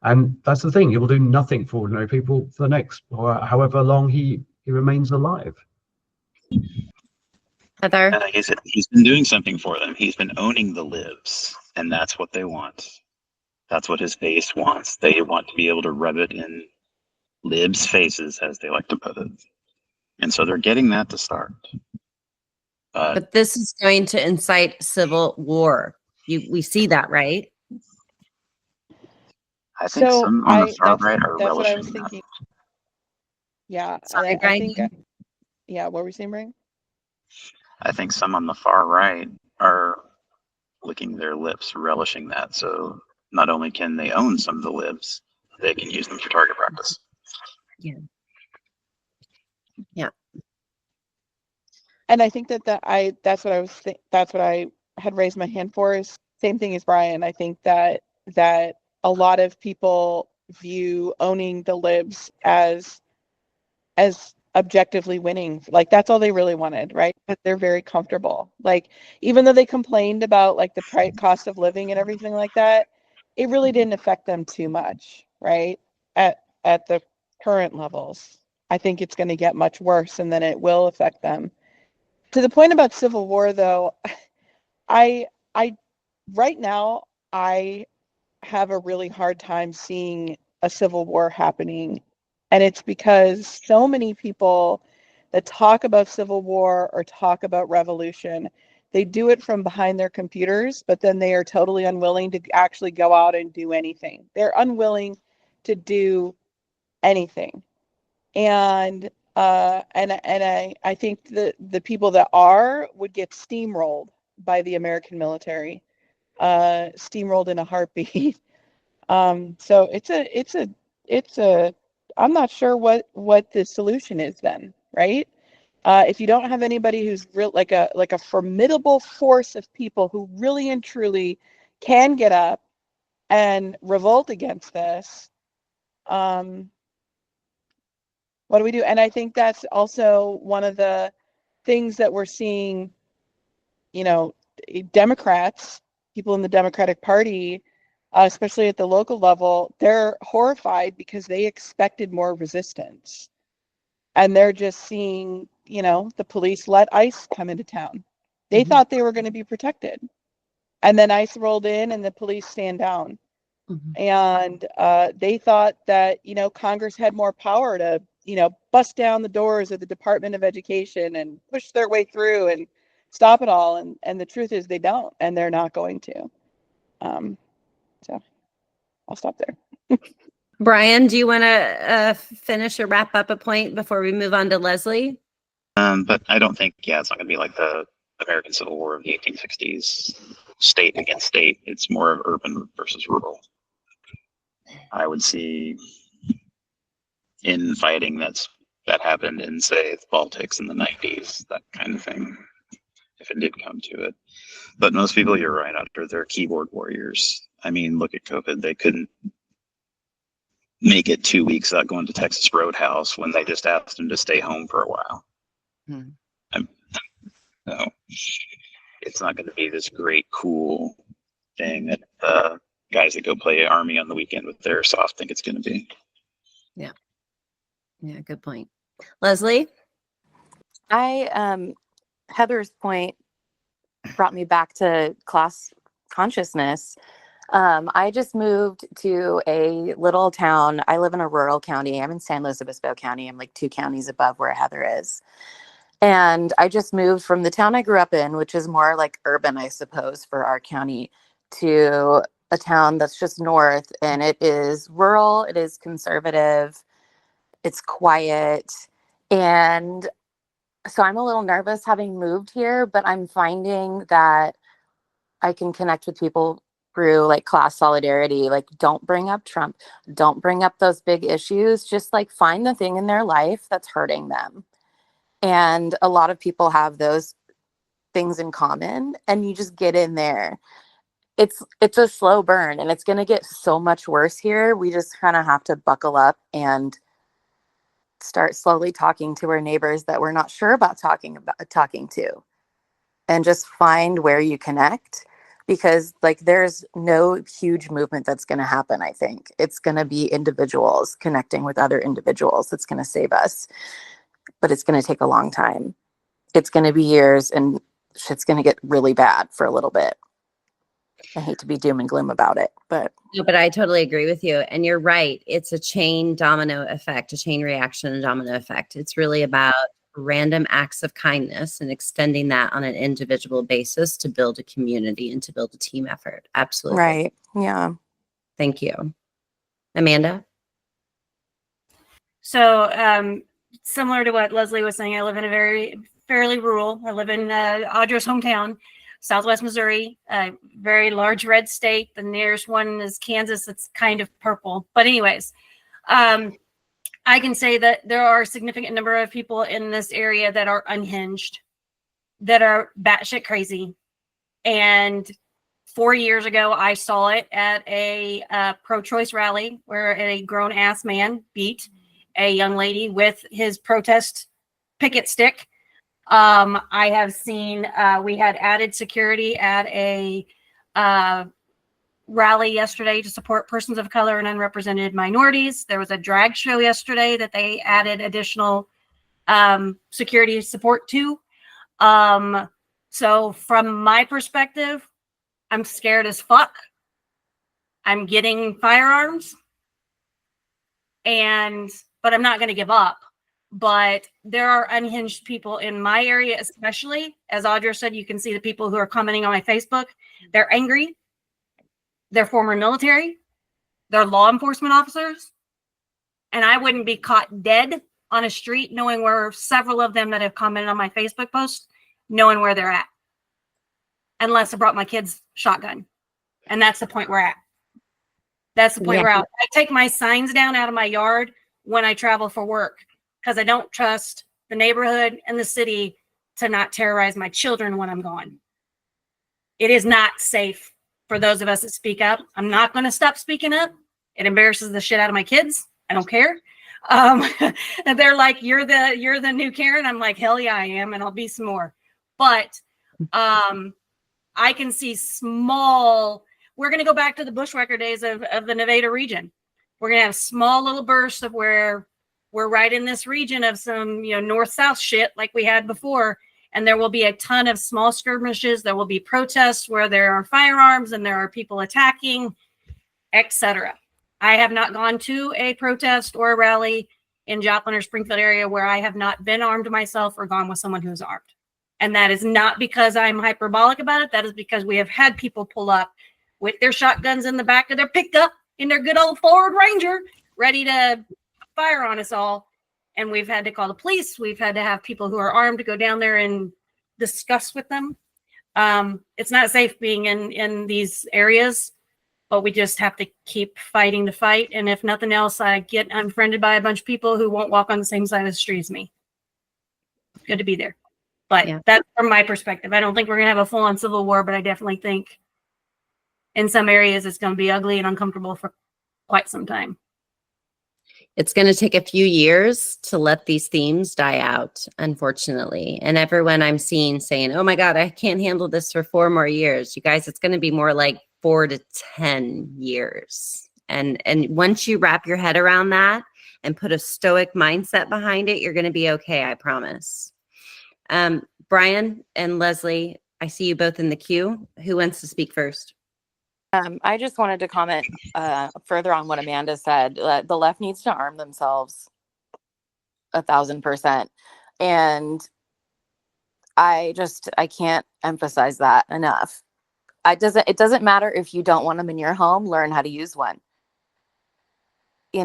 S7: And that's the thing. He will do nothing for ordinary people for the next, or however long he remains alive.
S1: Heather?
S6: He's been doing something for them. He's been owning the libs, and that's what they want. That's what his base wants. They want to be able to rub it in libs' faces, as they like to put it. And so they're getting that to start.
S1: But this is going to incite civil war. We see that, right?
S6: I think
S2: So
S6: some on the far
S2: that's
S6: right are
S2: that's what I was
S6: relishing that.
S2: thinking. Yeah, and
S1: Sorry,
S2: I
S1: Brian.
S2: think yeah, what were you saying, Brian?
S6: I think some on the far right are licking their lips, relishing that. So not only can they own some of the libs, they can use them for target practice.
S1: Yeah. Yeah.
S2: And I think that's what that's what I had raised my hand for, is same thing as Brian. I think that a lot of people view owning the libs as objectively winning. Like that's all they really wanted, right? But they're very comfortable. Like even though they complained about like the cost of living and everything like that, it really didn't affect them too much, right? At the current levels. I think it's going to get much worse, and then it will affect them. To the point about civil war, though, I right now I have a really hard time seeing a civil war happening, and it's because so many people that talk about civil war or talk about revolution, they do it from behind their computers, but then they are totally unwilling to actually go out and do anything. They're unwilling to do anything. And I think the people that would get steamrolled by the American military, steamrolled in a heartbeat. So it's a I'm not sure what the solution is then, right? If you don't have anybody who's real like a formidable force of people who really and truly can get up and revolt against this, what do we do? And I think that's also one of the things that we're seeing, you know, Democrats, people in the Democratic Party, especially at the local level, they're horrified because they expected more resistance. And they're just seeing, the police let ICE come into town. They thought they were going to be protected. And then ICE rolled in and the police stand down. And they thought that, Congress had more power to, bust down the doors of the Department of Education and push their way through and stop it all. And the truth is they don't, and they're not going to. So I'll stop there.
S1: Brian, do you want to finish or wrap up a point before we move on to Leslie?
S6: But I don't think, it's not going to be like the American Civil War of the 1860s, state against state. It's more of urban versus rural. I would see infighting that happened in, say, the Baltics in the 90s, that kind of thing, if it did come to it. But most people, you're right, they're keyboard warriors. I mean, look at COVID. They couldn't make it 2 weeks without going to Texas Roadhouse when they just asked them to stay home for a while. No, it's not going to be this great, cool thing that guys that go play Army on the weekend with their airsoft think it's going to be.
S1: Yeah, good point. Leslie?
S4: Heather's point brought me back to class consciousness. I just moved to a little town. I live in a rural county. I'm in San Luis Obispo County. I'm like 2 counties above where Heather is. And I just moved from the town I grew up in, which is more like urban, I suppose, for our county, to a town that's just north. And it is rural. It is conservative. It's quiet. And so I'm a little nervous having moved here, but I'm finding that I can connect with people through like class solidarity. Like, don't bring up Trump, don't bring up those big issues, just like find the thing in their life that's hurting them. And a lot of people have those things in common, and you just get in there. It's a slow burn, and it's going to get so much worse here. We just kind of have to buckle up and start slowly talking to our neighbors that we're not sure about talking to, and just find where you connect, because like there's no huge movement that's going to happen. I think it's going to be individuals connecting with other individuals that's going to save us, but it's going to take a long time. It's going to be years, and shit's going to get really bad for a little bit. I hate to be doom and gloom about it, but
S1: No, but I totally agree with you. And you're right. It's a chain domino effect, a chain reaction and domino effect. It's really about random acts of kindness and extending that on an individual basis to build a community and to build a team effort. Absolutely.
S4: right. Yeah.
S1: Thank you. Amanda?
S5: So, similar to what Leslie was saying, I live in a fairly rural. I live in Audra's hometown, Southwest Missouri, a very large red state. The nearest one is Kansas. It's kind of purple. But anyways, I can say that there are a significant number of people in this area that are unhinged, that are batshit crazy. And 4 years ago, I saw it at a pro-choice rally where a grown-ass man beat a young lady with his protest picket stick. I have seen, we had added security at a rally yesterday to support persons of color and unrepresented minorities. There was a drag show yesterday that they added additional security support to. So from my perspective, I'm scared as fuck. I'm getting firearms, but I'm not going to give up. But there are unhinged people in my area, especially. As Audra said, you can see the people who are commenting on my Facebook. They're angry. They're former military. They're law enforcement officers. And I wouldn't be caught dead on a street knowing where several of them that have commented on my Facebook post, knowing where they're at. Unless I brought my kid's shotgun. And that's the point we're at. That's the point we're at. I take my signs down out of my yard when I travel for work because I don't trust the neighborhood and the city to not terrorize my children when I'm gone. It is not safe for those of us that speak up. I'm not going to stop speaking up. It embarrasses the shit out of my kids. I don't care. And they're like, you're the new Karen. I'm like, hell yeah, I am. And I'll be some more. But I can see we're going to go back to the bushwhacker days of the Nevada region. We're going to have small little bursts of where we're right in this region of some, north-south shit like we had before. And there will be a ton of small skirmishes. There will be protests where there are firearms and there are people attacking, etc. I have not gone to a protest or a rally in Joplin or Springfield area where I have not been armed myself or gone with someone who's armed. And that is not because I'm hyperbolic about it. That is because we have had people pull up with their shotguns in the back of their pickup in their good old Ford Ranger, ready to fire on us all. And we've had to call the police. We've had to have people who are armed to go down there and discuss with them. It's not safe being in these areas, but we just have to keep fighting the fight. And if nothing else, I get unfriended by a bunch of people who won't walk on the same side of the street as me. Good to be there. But that's from my perspective. I don't think we're going to have a full-on civil war, but I definitely think in some areas it's going to be ugly and uncomfortable for quite some time.
S1: It's going to take a few years to let these themes die out, unfortunately. And everyone I'm seeing saying, oh my God, I can't handle this for 4 more years. You guys, it's going to be more like 4 to 10 years. And once you wrap your head around that and put a stoic mindset behind it, you're going to be okay, I promise. Brian and Leslie, I see you both in the queue. Who wants to speak first?
S4: I just wanted to comment further on what Amanda said. The left needs to arm themselves 1,000%. And I can't emphasize that enough. It doesn't matter if you don't want them in your home, learn how to use one. We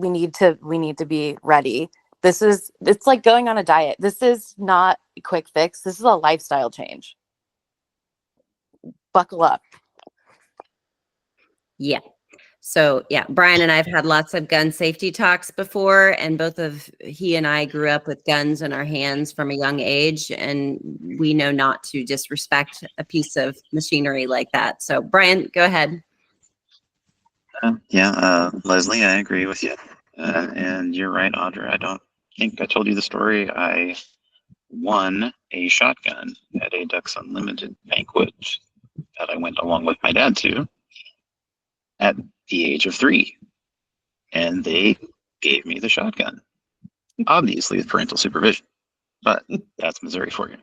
S4: need to be ready. It's like going on a diet. This is not a quick fix. This is a lifestyle change. Buckle up.
S1: Yeah. So Brian and I've had lots of gun safety talks before, and he and I grew up with guns in our hands from a young age, and we know not to disrespect a piece of machinery like that. So Brian, go ahead.
S6: Leslie, I agree with you. And you're right, Audra. I don't think I told you the story. I won a shotgun at a Ducks Unlimited banquet that I went along with my dad to at the age of 3. And they gave me the shotgun. Obviously with parental supervision, but that's Missouri for you.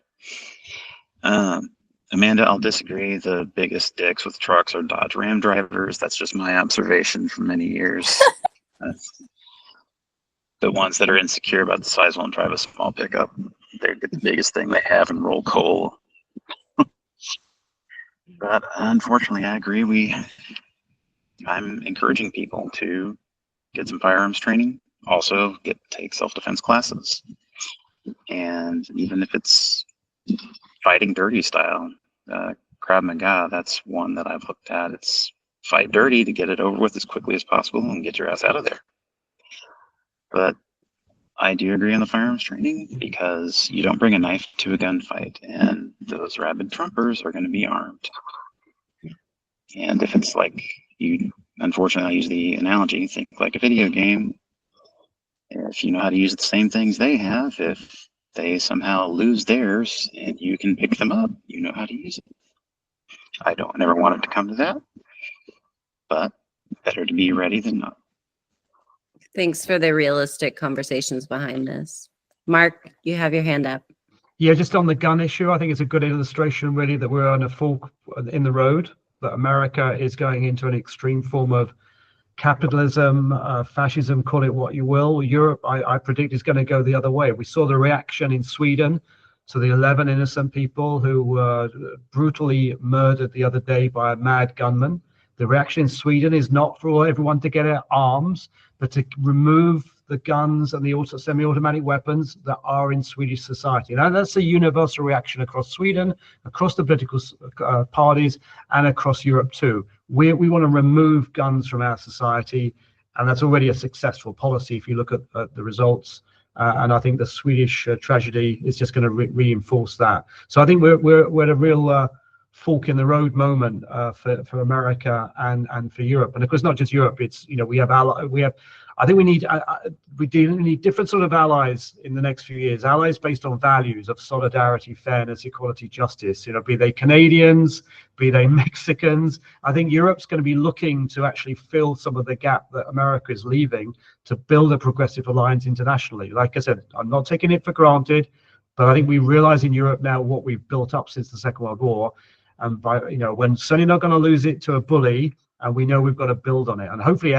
S6: Amanda, I'll disagree. The biggest dicks with trucks are Dodge Ram drivers. That's just my observation from many years. The ones that are insecure about the size won't drive a small pickup. They get the biggest thing they have and roll coal. But unfortunately, I agree. I'm encouraging people to get some firearms training. Also, take self-defense classes. And even if it's fighting dirty style, Krav Maga, that's one that I've looked at. It's fight dirty to get it over with as quickly as possible and get your ass out of there. But I do agree on the firearms training because you don't bring a knife to a gunfight, and those rabid Trumpers are going to be armed. And if it's like unfortunately, I use the analogy, think like a video game. If you know how to use the same things they have, if they somehow lose theirs and you can pick them up, you know how to use it. I don't never want it to come to that, but better to be ready than not.
S1: Thanks for the realistic conversations behind this. Mark, you have your hand up.
S7: Yeah, just on the gun issue, I think it's a good illustration, really, that we're on a fork in the road, that America is going into an extreme form of capitalism, fascism, call it what you will. Europe, I predict, is going to go the other way. We saw the reaction in Sweden to the 11 innocent people who were brutally murdered the other day by a mad gunman. The reaction in Sweden is not for everyone to get arms, but to remove the guns and the semi-automatic weapons that are in Swedish society. Now, that's a universal reaction across Sweden, across the political parties, and across Europe too. We want to remove guns from our society, and that's already a successful policy if you look at the results. And I think the Swedish tragedy is just going to reinforce that. So I think we're at a real fork in the road moment for America and for Europe. And of course, not just Europe. It's I think we need different sort of allies in the next few years. Allies based on values of solidarity, fairness, equality, justice. Be they Canadians, be they Mexicans. I think Europe's going to be looking to actually fill some of the gap that America is leaving to build a progressive alliance internationally. Like I said, I'm not taking it for granted, but I think we realize in Europe now what we've built up since the Second World War. And we're certainly not going to lose it to a bully, and we know we've got to build on it. And hopefully,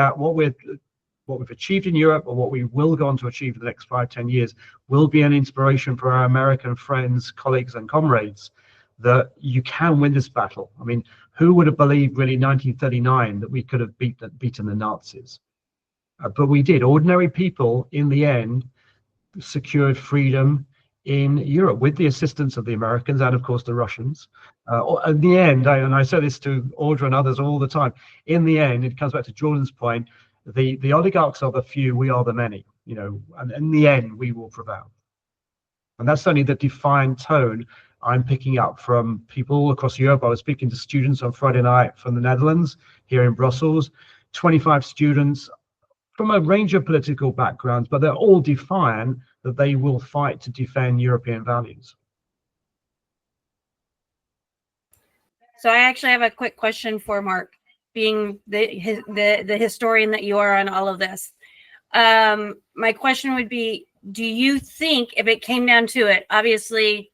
S7: what we've achieved in Europe, or what we will go on to achieve in the next 5-10 years, will be an inspiration for our American friends, colleagues, and comrades that you can win this battle. I mean, who would have believed really 1939 that we could have beaten the Nazis? But we did. Ordinary people, in the end, secured freedom in Europe with the assistance of the Americans and, of course, the Russians. In the end, and I say this to Audra and others all the time, in the end, it comes back to Jordan's point, the oligarchs are the few, we are the many, and in the end, we will prevail. And that's only the defined tone I'm picking up from people all across Europe. I was speaking to students on Friday night from the Netherlands here in Brussels, 25 students from a range of political backgrounds, but they're all defiant that they will fight to defend European values.
S5: So I actually have a quick question for Mark, being the historian that you are on all of this. My question would be, do you think if it came down to it, obviously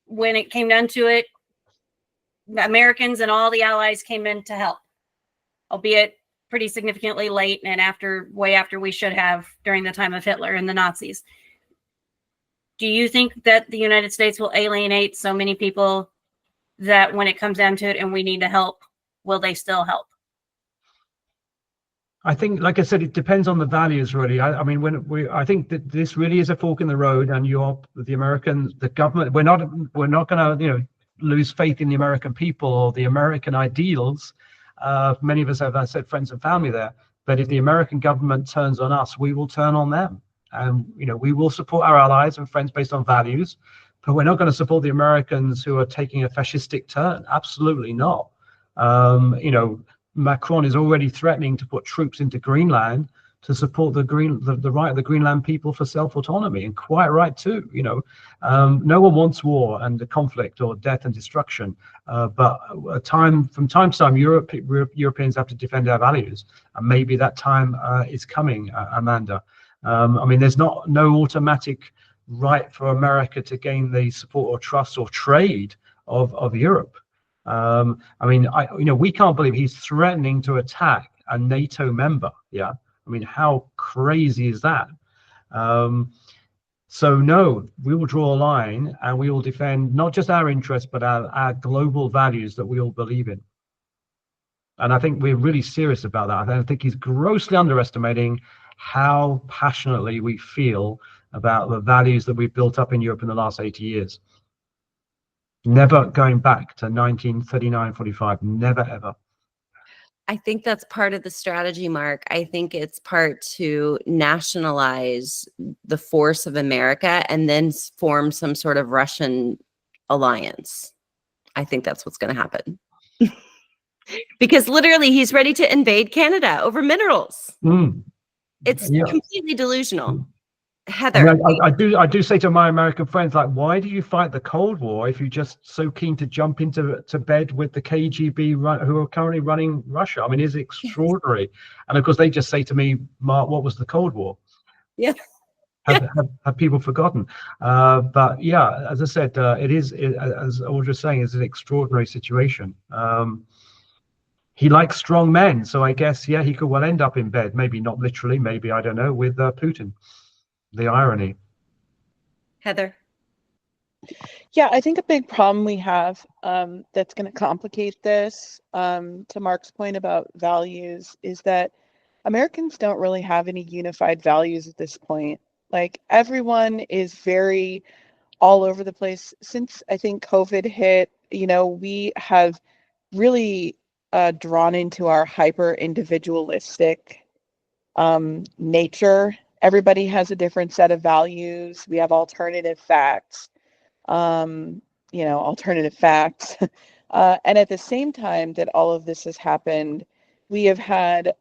S5: when it came down to it, the Americans and all the allies came in to help, albeit pretty significantly late and way after we should have during the time of Hitler and the Nazis. Do you think that the United States will alienate so many people that when it comes down to it and we need to help, will they still help?
S7: I think, like I said, it depends on the values, really. I mean, I think that this really is a fork in the road, and the Americans, the government, we're not going to, lose faith in the American people or the American ideals. Many of us have, as I said, friends and family there. But if the American government turns on us, we will turn on them. And, we will support our allies and friends based on values. But we're not going to support the Americans who are taking a fascistic turn. Absolutely not. Macron is already threatening to put troops into Greenland to support the right of the Greenland people for self-autonomy, and quite right too. No one wants war and the conflict or death and destruction, but from time to time, Europeans have to defend our values, and maybe that time is coming, Amanda. There's no automatic right for America to gain the support or trust or trade of Europe. I mean, we can't believe he's threatening to attack a NATO member. Yeah, I mean, how crazy is that? So no, we will draw a line and we will defend not just our interests, but our global values that we all believe in. And I think we're really serious about that. I think he's grossly underestimating how passionately we feel about the values that we've built up in Europe in the last 80 years. Never going back to 1939, 45, never ever.
S1: I think that's part of the strategy, Mark. I think it's part to nationalize the force of America and then form some sort of Russian alliance. I think that's what's going to happen. Because literally he's ready to invade Canada over minerals. It's completely delusional. Heather,
S7: I do say to my American friends, like, why do you fight the Cold War if you're just so keen to jump into bed with the KGB who are currently running Russia? I mean, it's extraordinary. And of course, they just say to me, Mark, what was the Cold War?
S1: Yeah.
S7: Have people forgotten? But yeah, as I said, as Audra's saying, it's an extraordinary situation. He likes strong men, so I guess, yeah, he could well end up in bed, maybe not literally, maybe, I don't know, with Putin. The irony.
S1: Heather.
S2: Yeah, I think a big problem we have that's going to complicate this, to Mark's point about values, is that Americans don't really have any unified values at this point. Like, everyone is very all over the place. Since I think COVID hit, we have really drawn into our hyper individualistic nature. Everybody has a different set of values. We have alternative facts. Alternative facts. And at the same time that all of this has happened, we have had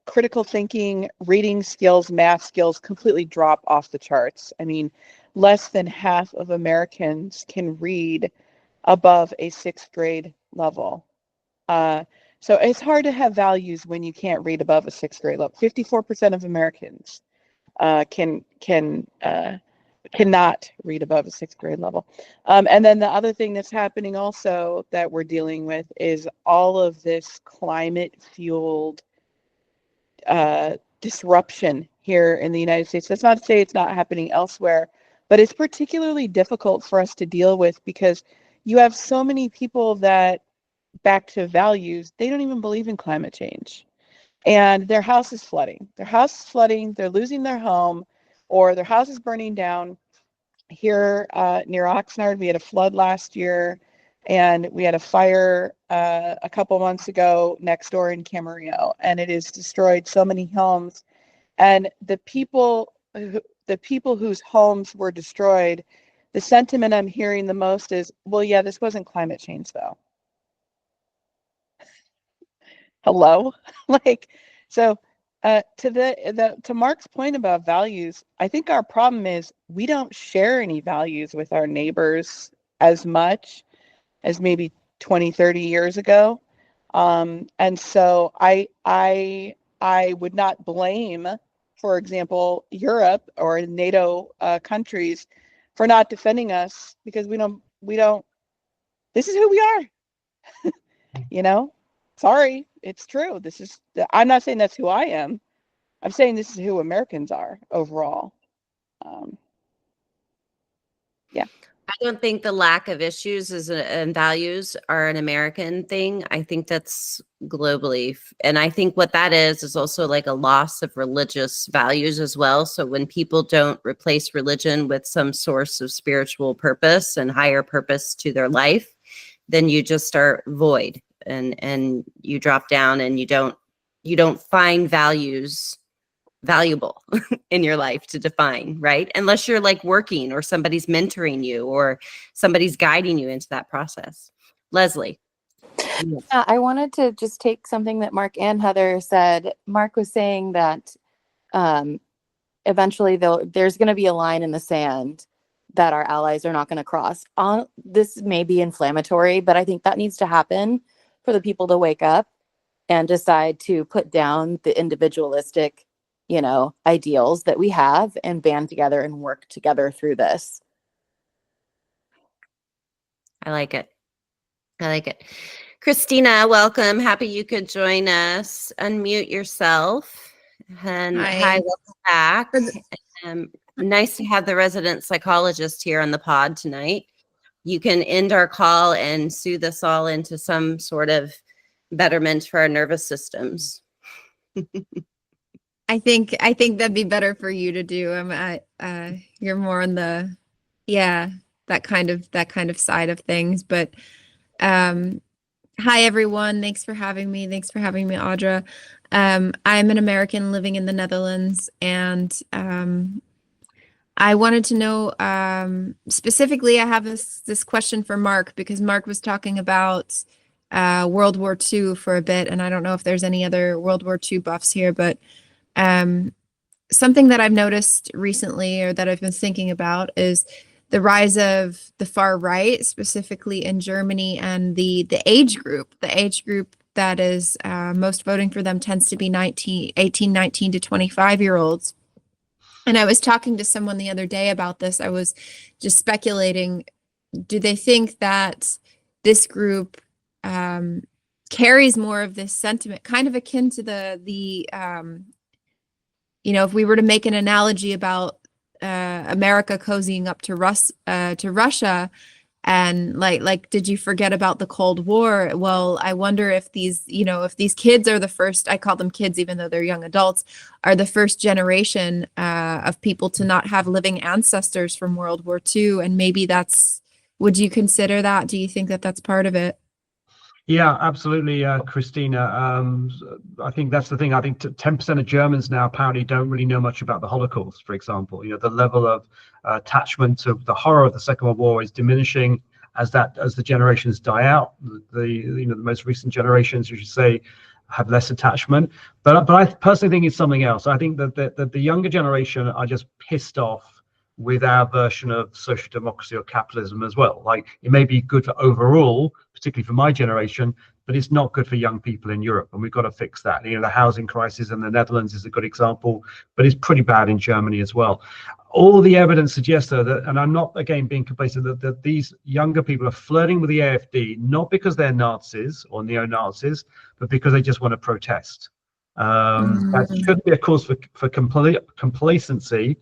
S2: critical thinking, reading skills, math skills completely drop off the charts. I mean, less than half of Americans can read above a 6th grade level. So it's hard to have values when you can't read above a 6th grade level. 54% of Americans cannot read above a 6th grade level. And then the other thing that's happening also that we're dealing with is all of this climate-fueled disruption here in the United States. That's not to say it's not happening elsewhere, but it's particularly difficult for us to deal with because you have so many people that, back to values, they don't even believe in climate change. And their house is flooding. They're losing their home, or their house is burning down. Here near Oxnard, we had a flood last year, and we had a fire a couple months ago next door in Camarillo, and it has destroyed so many homes. And the people whose homes were destroyed, the sentiment I'm hearing the most is, well, yeah, this wasn't climate change though. Hello? To Mark's point about values, I think our problem is we don't share any values with our neighbors as much as maybe 20, 30 years ago. And so I would not blame, for example, Europe or NATO countries for not defending us, because we don't, this is who we are. Sorry, it's true. I'm not saying that's who I am. I'm saying this is who Americans are overall. Yeah.
S1: I don't think the lack of issues and values are an American thing. I think that's globally. And I think what that is also like a loss of religious values as well. So when people don't replace religion with some source of spiritual purpose and higher purpose to their life, then you just are void and you drop down and you don't find values valuable in your life to define, right? Unless you're like working or somebody's mentoring you or somebody's guiding you into that process. Leslie.
S4: Yeah, I wanted to just take something that Mark and Heather said. Mark was saying that eventually there's going to be a line in the sand that our allies are not going to cross. This may be inflammatory, but I think that needs to happen for the people to wake up and decide to put down the individualistic, ideals that we have and band together and work together through this.
S1: I like it. I like it. Christina, welcome. Happy you could join us. Unmute yourself. And hi, welcome back. Nice to have the resident psychologist here on the pod tonight. You can end our call and soothe us all into some sort of betterment for our nervous systems.
S8: I think that'd be better for you to do. You're more on the, that kind of side of things. But hi everyone, thanks for having me. Thanks for having me, Audra. I'm an American living in the Netherlands, and I wanted to know specifically. I have this question for Mark, because Mark was talking about World War II for a bit, and I don't know if there's any other World War II buffs here, but something that I've noticed recently, or that I've been thinking about, is the rise of the far right, specifically in Germany, and the age group. The age group that is most voting for them tends to be 18, 19 to 25-year-olds. And I was talking to someone the other day about this. I was just speculating, do they think that this group carries more of this sentiment, kind of akin to the if we were to make an analogy about America cozying up to Russia, and like, did you forget about the Cold War? Well, I wonder if these kids are the first, I call them kids even though they're young adults, are the first generation of people to not have living ancestors from World War II. And maybe would you consider that? Do you think that that's part of it?
S7: Yeah, absolutely, Christina. I think that's the thing. I think 10% of Germans now apparently don't really know much about the Holocaust, for example. The level of attachment to the horror of the Second World War is diminishing as the generations die out. The most recent generations, you should say, have less attachment. But I personally think it's something else. I think that the younger generation are just pissed off with our version of social democracy or capitalism as well. Like, it may be good for overall, particularly for my generation, but it's not good for young people in Europe, and we've got to fix that. The housing crisis in the Netherlands is a good example, but it's pretty bad in Germany as well. All the evidence suggests, though, that, and I'm not again being complacent, that these younger people are flirting with the AfD, not because they're Nazis or neo-Nazis, but because they just want to protest. That should be a cause for complacency.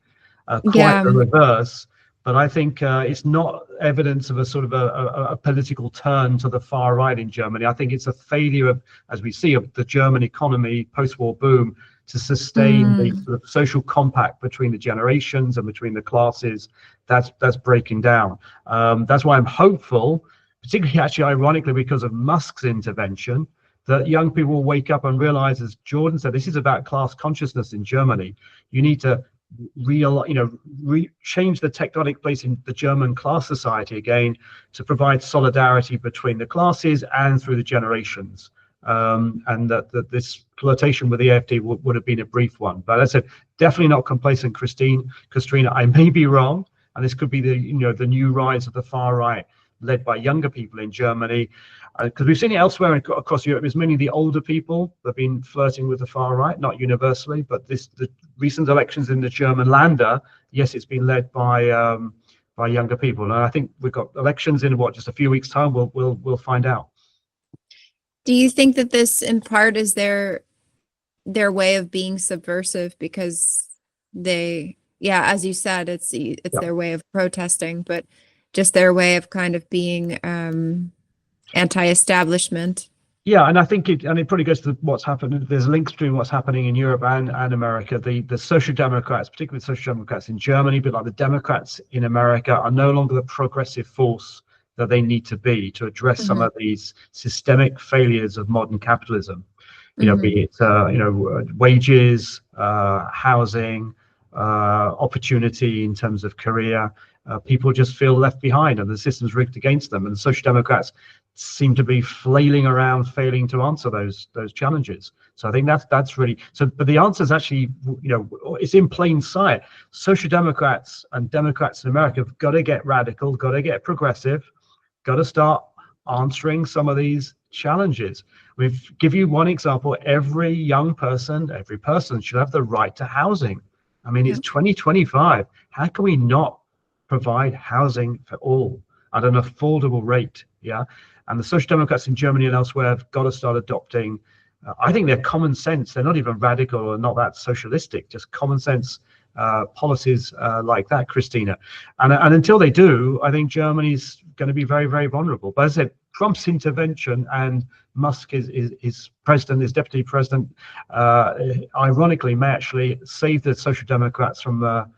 S7: Quite the reverse, but I think it's not evidence of a sort of a political turn to the far right in Germany. I think it's a failure of, as we see, of the German economy post-war boom to sustain the sort of social compact between the generations and between the classes. That's breaking down. That's why I'm hopeful, particularly actually ironically because of Musk's intervention, that young people will wake up and realize, as Jordan said, this is about class consciousness in Germany. You need to change the tectonic place in the German class society again to provide solidarity between the classes and through the generations. And that this flirtation with the AfD would have been a brief one. But as I said, definitely not complacent, Christina. I may be wrong, and this could be the new rise of the far right, led by younger people in Germany, because we've seen it elsewhere across Europe. It's mainly the older people that have been flirting with the far right, not universally, but the recent elections in the German Länder, yes, it's been led by younger people, and I think we've got elections in just a few weeks' time. We'll find out.
S8: Do you think that this, in part, is their way of being subversive, because they, as you said, it's their way of protesting, but just their way of kind of being anti-establishment?
S7: Yeah, and I think it probably goes to what's happened. There's links between what's happening in Europe and America. The social democrats, particularly the social democrats in Germany, but like the Democrats in America, are no longer the progressive force that they need to be to address some of these systemic failures of modern capitalism. Be it wages, housing, opportunity in terms of career. People just feel left behind, and the system's rigged against them. And the social democrats seem to be flailing around, failing to answer those challenges. So I think that's really so. But the answer is actually, it's in plain sight. Social democrats and Democrats in America have got to get radical, got to get progressive, got to start answering some of these challenges. Give you one example. Every person should have the right to housing. I mean, it's 2025. How can we not provide housing for all? at an affordable rate. Yeah, and the Social Democrats in Germany and elsewhere have got to start adopting. I think they're common sense. They're not even radical or not that socialistic. Just common sense policies like that, Christina. And until they do, I think Germany's going to be very, very vulnerable. But as I said, Trump's intervention and Musk is president, is deputy president, ironically may actually save the Social Democrats from a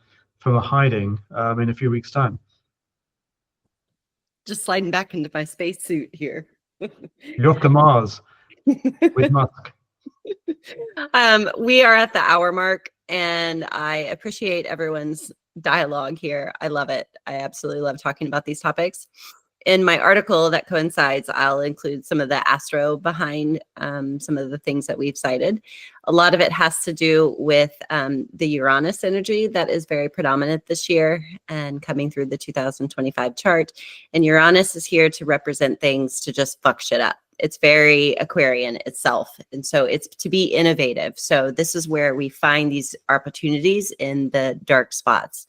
S7: hiding in a few weeks' time.
S1: Just sliding back into my spacesuit here.
S7: You're off to Mars with Musk.
S1: We are at the hour mark, and I appreciate everyone's dialogue here. I love it. I absolutely love talking about these topics. In my article that coincides, I'll include some of the astro behind some of the things that we've cited. A lot of it has to do with the Uranus energy that is very predominant this year and coming through the 2025 chart. And Uranus is here to represent things to just fuck shit up. It's very Aquarian itself. And so it's to be innovative. So this is where we find these opportunities in the dark spots.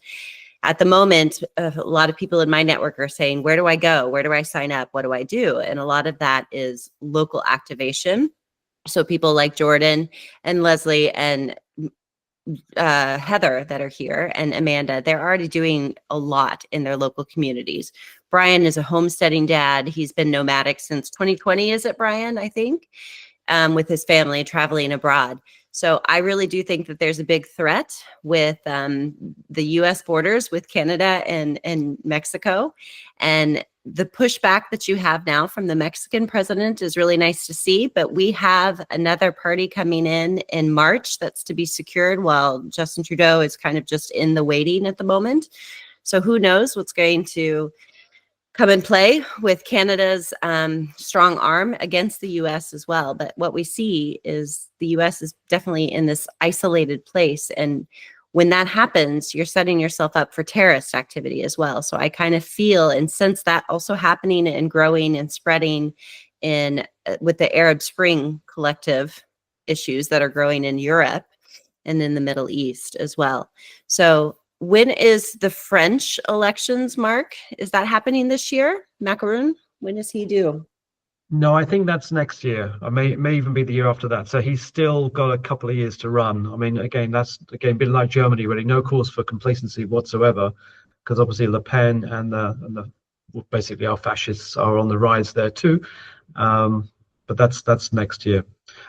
S1: At the moment, a lot of people in my network are saying, where do I go? Where do I sign up? What do I do? And a lot of that is local activation. So people like Jordan and Leslie and Heather that are here and Amanda, they're already doing a lot in their local communities. Brian is a homesteading dad. He's been nomadic since 2020, is it, Brian? I think, with his family traveling abroad. So I really do think that there's a big threat with the U.S. borders with Canada and Mexico. And the pushback that you have now from the Mexican president is really nice to see. But we have another party coming in March that's to be secured while Justin Trudeau is kind of just in the waiting at the moment. So who knows what's going to come and play with Canada's strong arm against the U.S. as well. But what we see is the U.S. is definitely in this isolated place. And when that happens, you're setting yourself up for terrorist activity as well. So I kind of feel and sense that also happening and growing and spreading in with the Arab Spring collective issues that are growing in Europe and in the Middle East as well. So when is the French elections, Mark? Is that happening this year? Macaroon, when is he due?
S7: No, I think that's next year. It may even be the year after that. So he's still got a couple of years to run. I mean, that's a bit like Germany, really. No cause for complacency whatsoever, because obviously Le Pen and basically our fascists are on the rise there too. But that's next year.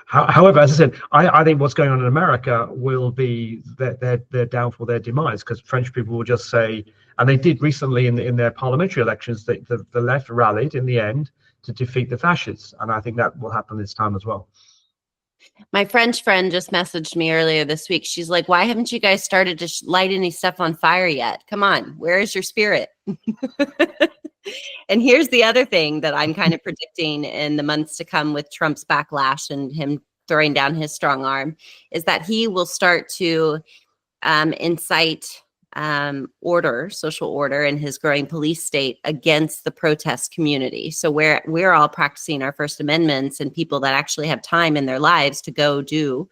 S7: However, as I said, I think what's going on in America will be their downfall, their demise, because French people will just say, and they did recently in their parliamentary elections, that the left rallied in the end to defeat the fascists, and I think that will happen this time as well.
S1: My French friend just messaged me earlier this week. She's like, why haven't you guys started to light any stuff on fire yet? Come on, where is your spirit? And here's the other thing that I'm kind of predicting in the months to come with Trump's backlash and him throwing down his strong arm is that he will start to incite social order in his growing police state against the protest community. So we're all practicing our First Amendments, and people that actually have time in their lives to go do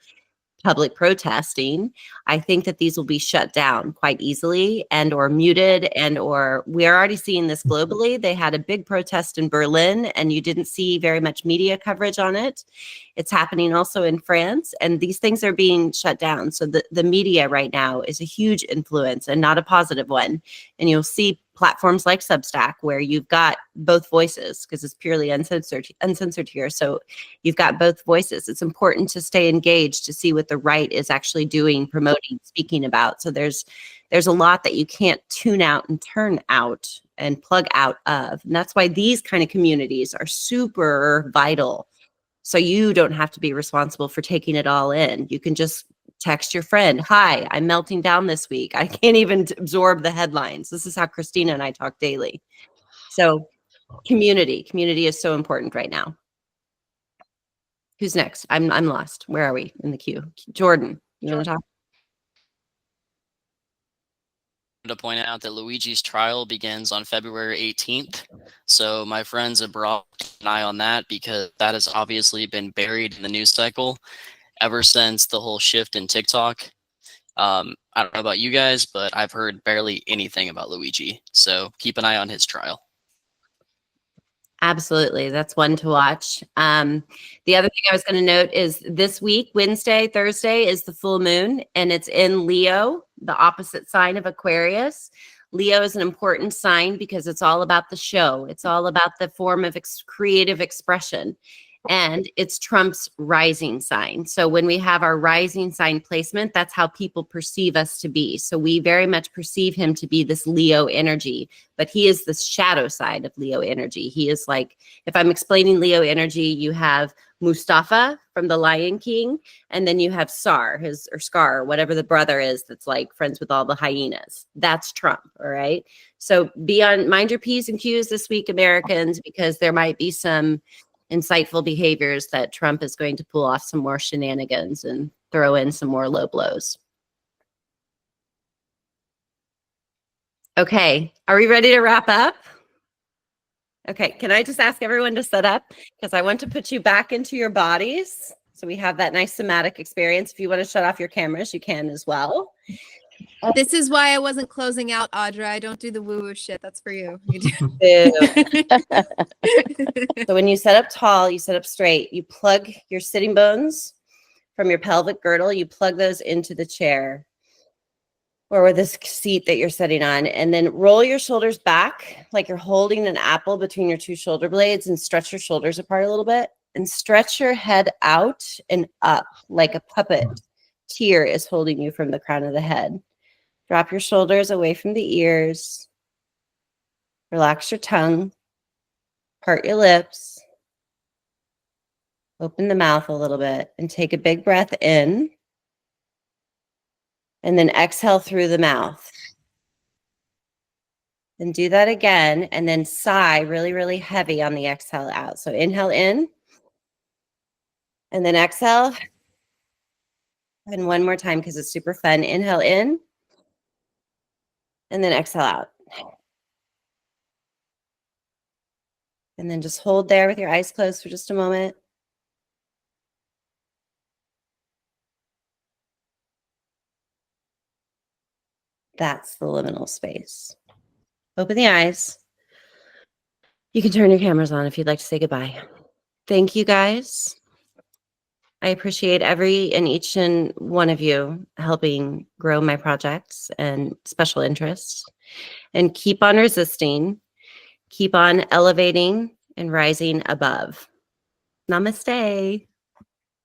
S1: public protesting, I think that these will be shut down quite easily and or muted, and or we're already seeing this globally. They had a big protest in Berlin and you didn't see very much media coverage on it. It's happening also in France, and these things are being shut down. So the media right now is a huge influence and not a positive one. And you'll see platforms like Substack where you've got both voices, because it's purely uncensored here. So you've got both voices. It's important to stay engaged to see what the right is actually doing, promoting, speaking about. So there's a lot that you can't tune out and turn out and plug out of. And that's why these kind of communities are super vital. So you don't have to be responsible for taking it all in. You can just text your friend, hi, I'm melting down this week. I can't even absorb the headlines. This is how Christina and I talk daily. So community is so important right now. Who's next? I'm lost. Where are we in the queue? Jordan, you want to talk?
S3: To point out that Luigi's trial begins on February 18th. So my friends abroad, keep an eye on that, because that has obviously been buried in the news cycle ever since the whole shift in TikTok. I don't know about you guys, but I've heard barely anything about Luigi. So keep an eye on his trial.
S1: Absolutely. That's one to watch. The other thing I was going to note is this week, Wednesday, Thursday is the full moon, and it's in Leo, the opposite sign of Aquarius. Leo is an important sign because it's all about the show. It's all about the form of creative expression. And it's Trump's rising sign. So when we have our rising sign placement, that's how people perceive us to be. So we very much perceive him to be this Leo energy, but he is the shadow side of Leo energy. He is like, if I'm explaining Leo energy, you have Mustafa from The Lion King, and then you have Scar, whatever the brother is that's like friends with all the hyenas. That's Trump, all right? So mind your P's and Q's this week, Americans, because there might be some insightful behaviors that Trump is going to pull off some more shenanigans and throw in some more low blows. Okay, are we ready to wrap up? Okay, can I just ask everyone to set up? Because I want to put you back into your bodies. So we have that nice somatic experience. If you want to shut off your cameras, you can as well.
S8: This is why I wasn't closing out, Audra. I don't do the woo-woo shit. That's for you. You do.
S1: So when you set up tall, you set up straight, you plug your sitting bones from your pelvic girdle, you plug those into the chair or this seat that you're sitting on, and then roll your shoulders back like you're holding an apple between your two shoulder blades, and stretch your shoulders apart a little bit, and stretch your head out and up like a puppet tear is holding you from the crown of the head. Drop your shoulders away from the ears. Relax your tongue. Part your lips. Open the mouth a little bit and take a big breath in. And then exhale through the mouth. And do that again. And then sigh really, really heavy on the exhale out. So inhale in. And then exhale. And one more time because it's super fun. Inhale in. And then exhale out. And then just hold there with your eyes closed for just a moment. That's the liminal space. Open the eyes. You can turn your cameras on if you'd like to say goodbye. Thank you, guys. I appreciate every and each and one of you helping grow my projects and special interests. And keep on resisting, keep on elevating and rising above. Namaste.